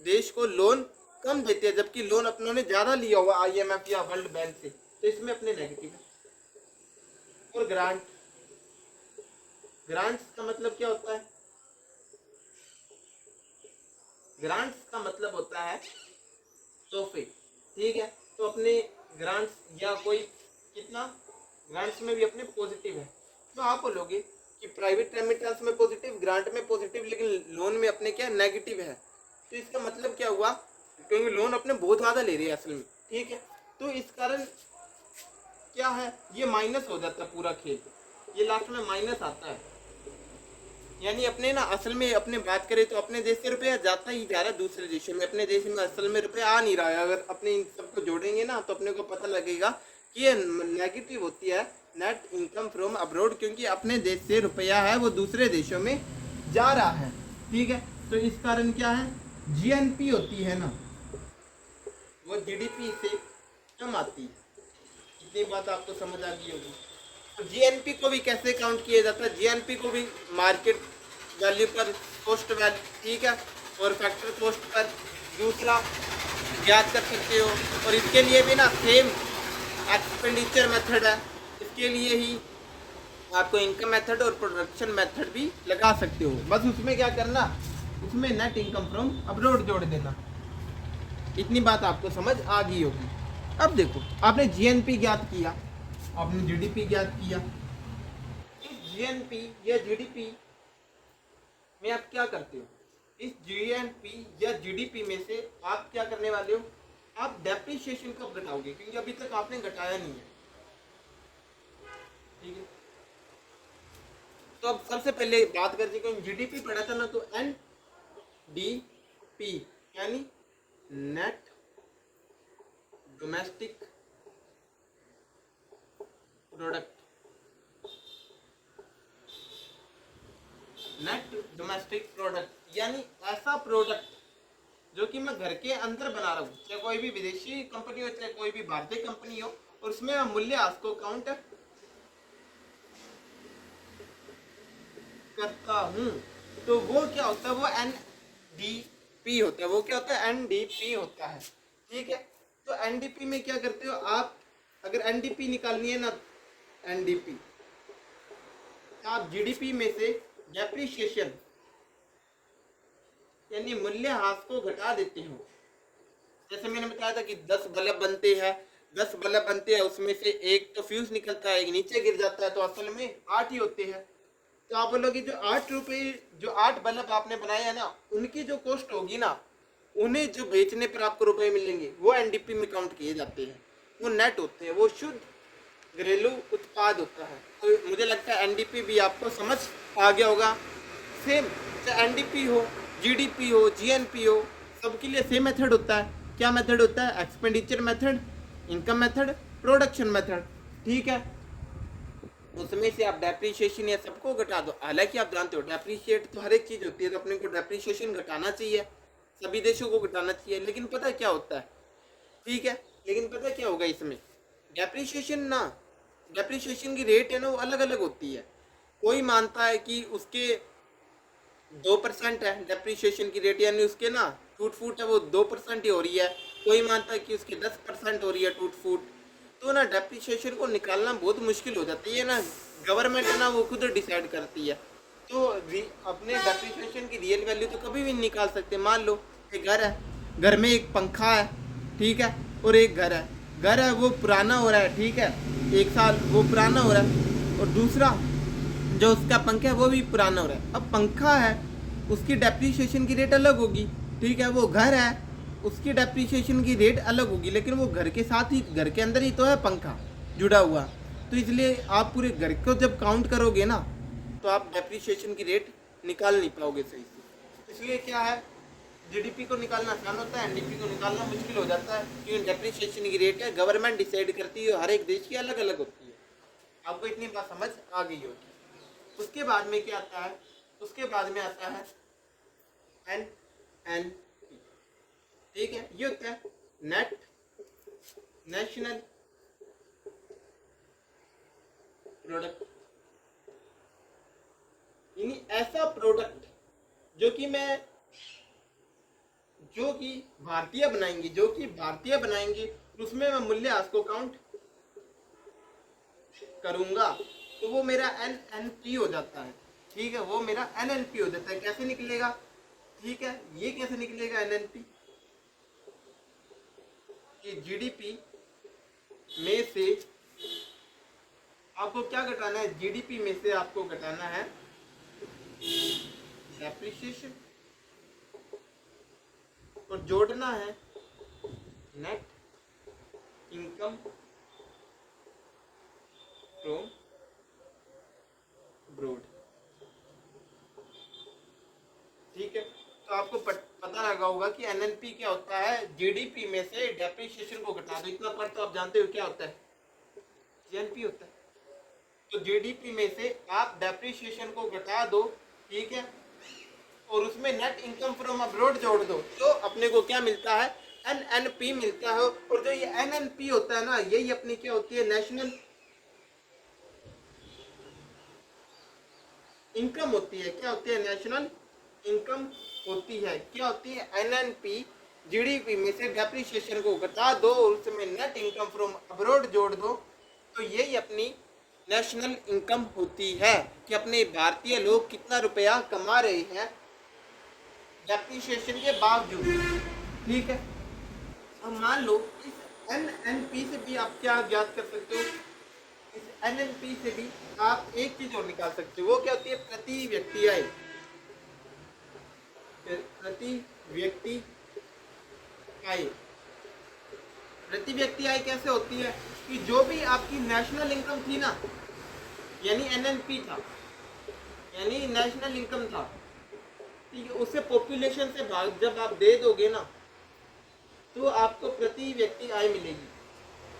देश को लोन कम देते हैं, जबकि लोन अपनों ने ज्यादा लिया हुआ IMF या वर्ल्ड बैंक से, तो इसमें अपने नेगेटिव है। और ग्रांट, ग्रांट्स का मतलब क्या होता है, ग्रांट्स का मतलब होता है तोहफे, ठीक है। तो अपने ग्रांट्स या कोई कितना, ग्रांट्स में भी अपने पॉजिटिव है। तो आप बोलोगे कि प्राइवेट रेमिटेंस में पॉजिटिव, ग्रांट में पॉजिटिव, लेकिन लोन में अपने क्या नेगेटिव है। तो इसका मतलब क्या हुआ, क्योंकि लोन अपने बहुत ज़्यादा ले रही है असल में, ठीक है। तो इस कारण क्या है, ये माइनस हो जाता है पूरा खेल, ये लास्ट में माइनस आता है। यानी अपने ना असल में अपने बात करें तो अपने देश से रुपया जाता ही जा रहा है दूसरे देशों में, अपने देश में असल में रुपया आ नहीं रहा है। अगर अपने इन सबको जोड़ेंगे ना तो अपने को पता लगेगा कि ये नेगेटिव होती है नेट इनकम फ्रॉम अब्रॉड, क्योंकि अपने देश से रुपया है वो दूसरे देशों में जा रहा है, ठीक है। तो इस कारण क्या है, GNP होती है ना, वो GDP से कम आती है। इतनी बात आपको समझ आ गई होगी। GNP को भी कैसे काउंट किया जाता है, GNP को भी मार्केट वैल्यू पर, कॉस्ट वैल्यू, ठीक है, और फैक्टर कॉस्ट पर दूसरा ज्ञात कर सकते हो। और इसके लिए भी ना सेम एक्सपेंडिचर मेथड है, इसके लिए ही आपको इनकम मेथड और प्रोडक्शन मेथड भी लगा सकते हो। बस उसमें क्या करना, उसमें नेट इनकम फ्रॉम अब्रॉड जोड़ देना। इतनी बात आपको समझ आ गई होगी। अब देखो, आपने GNP ज्ञात किया, आपने GDP ज्ञात किया, इस GNP या GDP में आप क्या करते हो, इस GNP या GDP में से आप क्या करने वाले हो, आप डेप्रिसिएशन कब घटाओगे, क्योंकि अभी तक आपने घटाया नहीं है, ठीक है। तो अब सबसे पहले बात करते हैं, GDP पढ़ा था ना, तो NDP यानी net domestic product, net domestic product यानी ऐसा प्रोडक्ट जो कि मैं घर के अंदर बना रहा हूँ, चाहे कोई भी विदेशी कंपनी हो चाहे कोई भी भारतीय कंपनी हो, और उसमें मैं मूल्यह्रास को काउंट करता हूँ, तो वो क्या होता है, वो NDP होता है। वो क्या होता है, NDP होता है। ठीक है, तो NDP में क्या करते हो आप, अगर NDP निकालनी है ना, NDP आप GDP में से डेप्रिसिएशन यानी मूल्यह्रास को घटा देते हो। जैसे मैंने बताया था कि 10 बल्ब बनते हैं, 10 बल्ब बनते हैं, उसमें से एक तो फ्यूज निकलता है, एक नीचे गिर जाता है, तो असल में 8 ही होते हैं। तो आप बोलोगे जो 8 रुपए, जो 8 बल्ब आपने बनाए हैं ना, उनकी जो कॉस्ट होगी ना, उन्हें जो बेचने पर आपको रुपए मिलेंगे, वो NDP में काउंट किए जाते हैं। वो नेट होते हैं, वो शुद्ध घरेलू उत्पाद होता है। तो मुझे लगता है NDP भी आपको समझ आ गया होगा। सेम, चाहे NDP हो, GDP हो, GNP हो, सबके लिए सेम मेथड होता है। क्या मेथड होता है, expenditure method, income method, production method. ठीक है, उसमें से आप डेप्रीशिएशन या सबको घटा दो। हालांकि आप जानते हो डेप्रीशिएट तो हर एक चीज होती है, तो अपने को डेप्रीशिएशन घटाना चाहिए, सभी देशों को घटाना चाहिए। लेकिन पता क्या होता है, ठीक है, लेकिन पता क्या होगा इसमें, डेप्रीशिएशन ना, डेप्रीशिएशन की रेट है ना, वो अलग अलग होती है। कोई मानता है कि उसके 2% है डेप्रीशिएशन की रेट, यानी उसके ना टूट फूट है वो 2% ही हो रही है। कोई मानता है कि उसकी 10% हो रही है टूट फूट। तो ना डेप्रीशिएशन को निकालना बहुत मुश्किल हो जाती है ना, गवर्नमेंट ना वो खुद डिसाइड करती है। तो अपने डेप्रीशिएशन की रियल वैल्यू तो कभी भी नहीं निकाल सकते। मान लो एक घर है, घर में एक पंखा है, ठीक है, और एक घर है, घर है वो पुराना हो रहा है, ठीक है, 1 साल वो पुराना हो रहा है, और दूसरा जो उसका पंखा है वो भी पुराना हो रहा है। अब पंखा है उसकी डेप्रीशिएशन की रेट अलग होगी, ठीक है, वो घर है उसकी डेप्रीशिएशन की रेट अलग होगी, लेकिन वो घर के साथ ही, घर के अंदर ही तो है पंखा जुड़ा हुआ। तो इसलिए आप पूरे घर को जब काउंट करोगे ना, तो आप डेप्रीशिएशन की रेट निकाल नहीं पाओगे सही से। इसलिए क्या है, GDP को निकालना आसान होता है, NDP को निकालना मुश्किल हो जाता है, क्योंकि डेप्रीशिएशन की रेट है गवर्नमेंट डिसाइड करती है, हर एक देश की अलग अलग होती है। आपको इतनी बात समझ आ गई होगी। उसके बाद में क्या आता है, उसके बाद में आता है NNP। ठीक है, ये होता है नेट नेशनल प्रोडक्ट, यानी ऐसा प्रोडक्ट जो कि भारतीय बनाएंगे, जो कि भारतीय बनाएंगे, उसमें मैं मूल्यह्रास को काउंट करूंगा, तो वो मेरा NNP हो जाता है। ठीक है, वो मेरा NNP हो जाता है। कैसे निकलेगा, ठीक है, ये कैसे निकलेगा NNP, कि GDP में से आपको क्या घटाना है, GDP में से आपको घटाना है डेप्रिसिएशन, और जोड़ना है नेट इनकम फ्रॉम ब्रोड। ठीक है, तो आपको पता लगा होगा कि NNP क्या होता है, GDP में से डेप्रिसिएशन को घटा दो। इतना पर तो आप जानते हो क्या होता है, GNP होता है। तो GDP में से आप डेप्रिसिएशन को घटा दो, ठीक है, और उसमें नेट इनकम फ्रॉम अब्रॉड जोड़ दो, तो अपने को क्या मिलता है, NNP मिलता है। और जो ये NNP होता है ना, यही अपनी क्या होती है, नेशनल इनकम होती है। क्या होती है, नेशनल इनकम होती है। क्या होती है, NNP GDP में से डेप्रिसिएशन को घटा दो और उसमें नेट इनकम फ्रॉम अब्रॉड जोड़ दो, तो यही अपनी नेशनल इनकम होती है, कि अपने भारतीय लोग कितना रुपया कमा रहे हैं डेप्रिसिएशन के बावजूद। ठीक है, अब मान लो इस NNP से भी आप क्या ज्ञात कर सकते हो, इस NNP से भी आप एक चीज और निकाल सकते हो, वो क्या होती है, प्रति व्यक्ति आय। प्रति व्यक्ति आय, प्रति व्यक्ति आय कैसे होती है, कि जो भी आपकी नेशनल इनकम थी ना, यानी NNP था, यानी नेशनल इनकम था, ठीक है, उससे पॉपुलेशन से भाग जब आप दे दोगे ना, तो आपको प्रति व्यक्ति आय मिलेगी।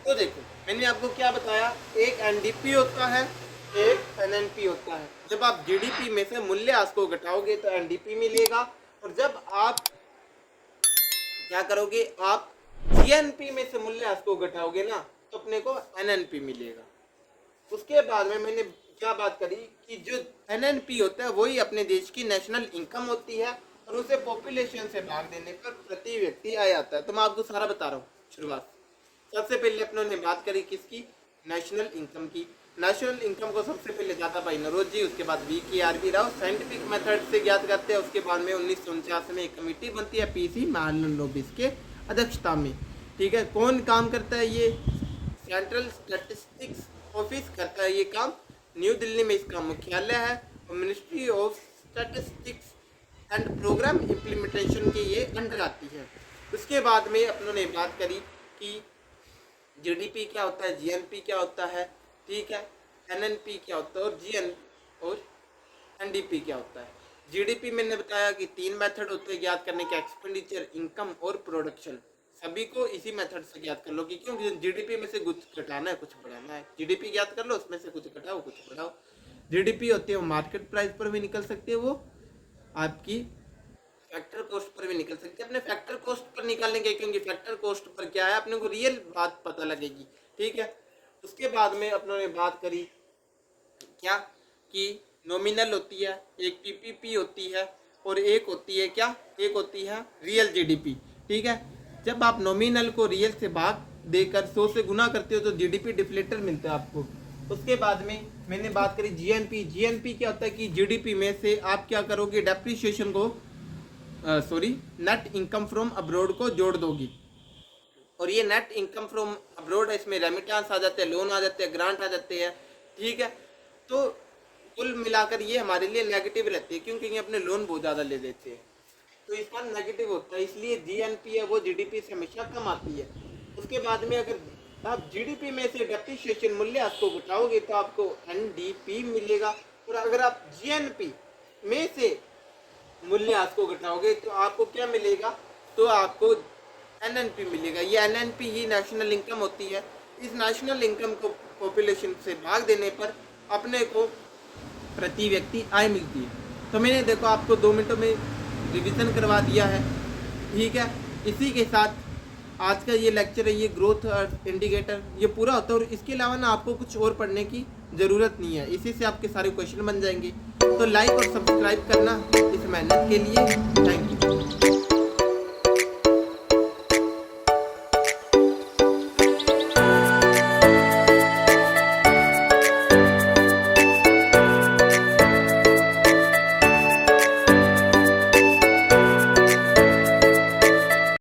तो देखो मैंने आपको क्या बताया, एक NDP होता है, एक एनएनपी होता है। जब आप जीडीपी में से मूल्यह्रास को घटाओगे तो एनडीपी मिलेगा, और जब आप क्या करोगे, आप जीएनपी में से मूल्यह्रास को घटाओगे ना, तो अपने को एनएनपी मिलेगा। उसके बाद में मैंने क्या बात करी कि जो एनएनपी होता है वही अपने देश की नेशनल इनकम होती है, और उसे पॉपुलेशन से भाग देने पर प्रति व्यक्ति आय आता है। तो मैं आपको सारा बता रहा हूँ। शुरुआत सबसे पहले अपनों ने बात करी किसकी, नेशनल इनकम की। नेशनल इनकम को सबसे पहले दादा भाई नौरोजी, उसके बाद VKRB राव साइंटिफिक मेथड से ज्ञात करते हैं। उसके बाद में 1949 में एक कमेटी बनती है PC महालनोबिस के अध्यक्षता में। ठीक है, कौन काम करता है ये, सेंट्रल स्टैटिस्टिक्स ऑफिस करता है ये काम, न्यू दिल्ली में इसका मुख्यालय है, और ministry of statistics and programme implementation के ये अंडर आती है। उसके बाद में अपनों ने बात करी कि जीडीपी क्या होता है, जीएनपी क्या होता है, ठीक है, एनएनपी क्या होता है, और जीएन और एनडीपी क्या होता है। जीडीपी मैंने बताया कि 3 मेथड होते हैं ज्ञात करने के, एक्सपेंडिचर, इनकम और प्रोडक्शन। सभी को इसी मेथड से ज्ञात कर लो कि क्योंकि जीडीपी में से कुछ घटाना है कुछ बढ़ाना है। जीडीपी ज्ञात कर लो, उसमें से कुछ घटाओ कुछ बढ़ाओ। जीडीपी होती है वो मार्केट प्राइस पर भी निकल सकती है, वो आपकी फैक्टर कॉस्ट पर भी निकल सकती है। अपने फैक्टर कॉस्ट पर निकालेंगे क्योंकि फैक्टर कॉस्ट पर क्या है अपने को रियल बात पता लगेगी। ठीक है, उसके बाद में अपनों ने बात करी क्या कि नॉमिनल होती है, एक पीपीपी होती है, और एक होती है क्या, एक होती है रियल जीडीपी। ठीक है, जब आप नॉमिनल को रियल से भाग देकर 100 से गुना करते हो तो जीडीपी डिफ्लेटर मिलता है आपको। उसके बाद में मैंने बात करी जीएनपी। जीएनपी क्या होता है कि जीडीपी में से आप क्या करोगे, डेप्रिसिएशन को नेट इनकम फ्रॉम अब्रॉड को जोड़ दोगी, और ये नेट इनकम फ्रॉम अब्रॉड है, इसमें रेमिटेंस आ जाते हैं, लोन आ जाते हैं, ग्रांट आ जाते हैं। ठीक है, तो कुल मिलाकर ये हमारे लिए नेगेटिव रहती है क्योंकि ये अपने लोन बहुत ज़्यादा ले लेते हैं, तो इसका नेगेटिव होता है। इसलिए जीएनपी है वो जीडीपी से हमेशा कम आती है। उसके बाद में अगर आप जीडीपी में से डेप्रिसिएशन मूल्यह्रास को घटाओगे तो आपको एनडीपी मिलेगा, और अगर आप जीएनपी में से मूल्यह्रास को घटाओगे तो आपको क्या मिलेगा, तो आपको एनएनपी मिलेगा। ये एनएनपी ही नेशनल इनकम होती है। इस नेशनल इनकम को पॉपुलेशन से भाग देने पर अपने को प्रति व्यक्ति आय मिलती है। तो मैंने देखो आपको 2 मिनटों में रिवीजन करवा दिया है। ठीक है, इसी के साथ आज का ये लेक्चर है, ये ग्रोथ इंडिकेटर ये पूरा होता है, और इसके अलावा ना आपको कुछ और पढ़ने की ज़रूरत नहीं है, इसी से आपके सारे क्वेश्चन बन जाएंगे। तो लाइक और सब्सक्राइब करना इस मेहनत के लिए। Thank you.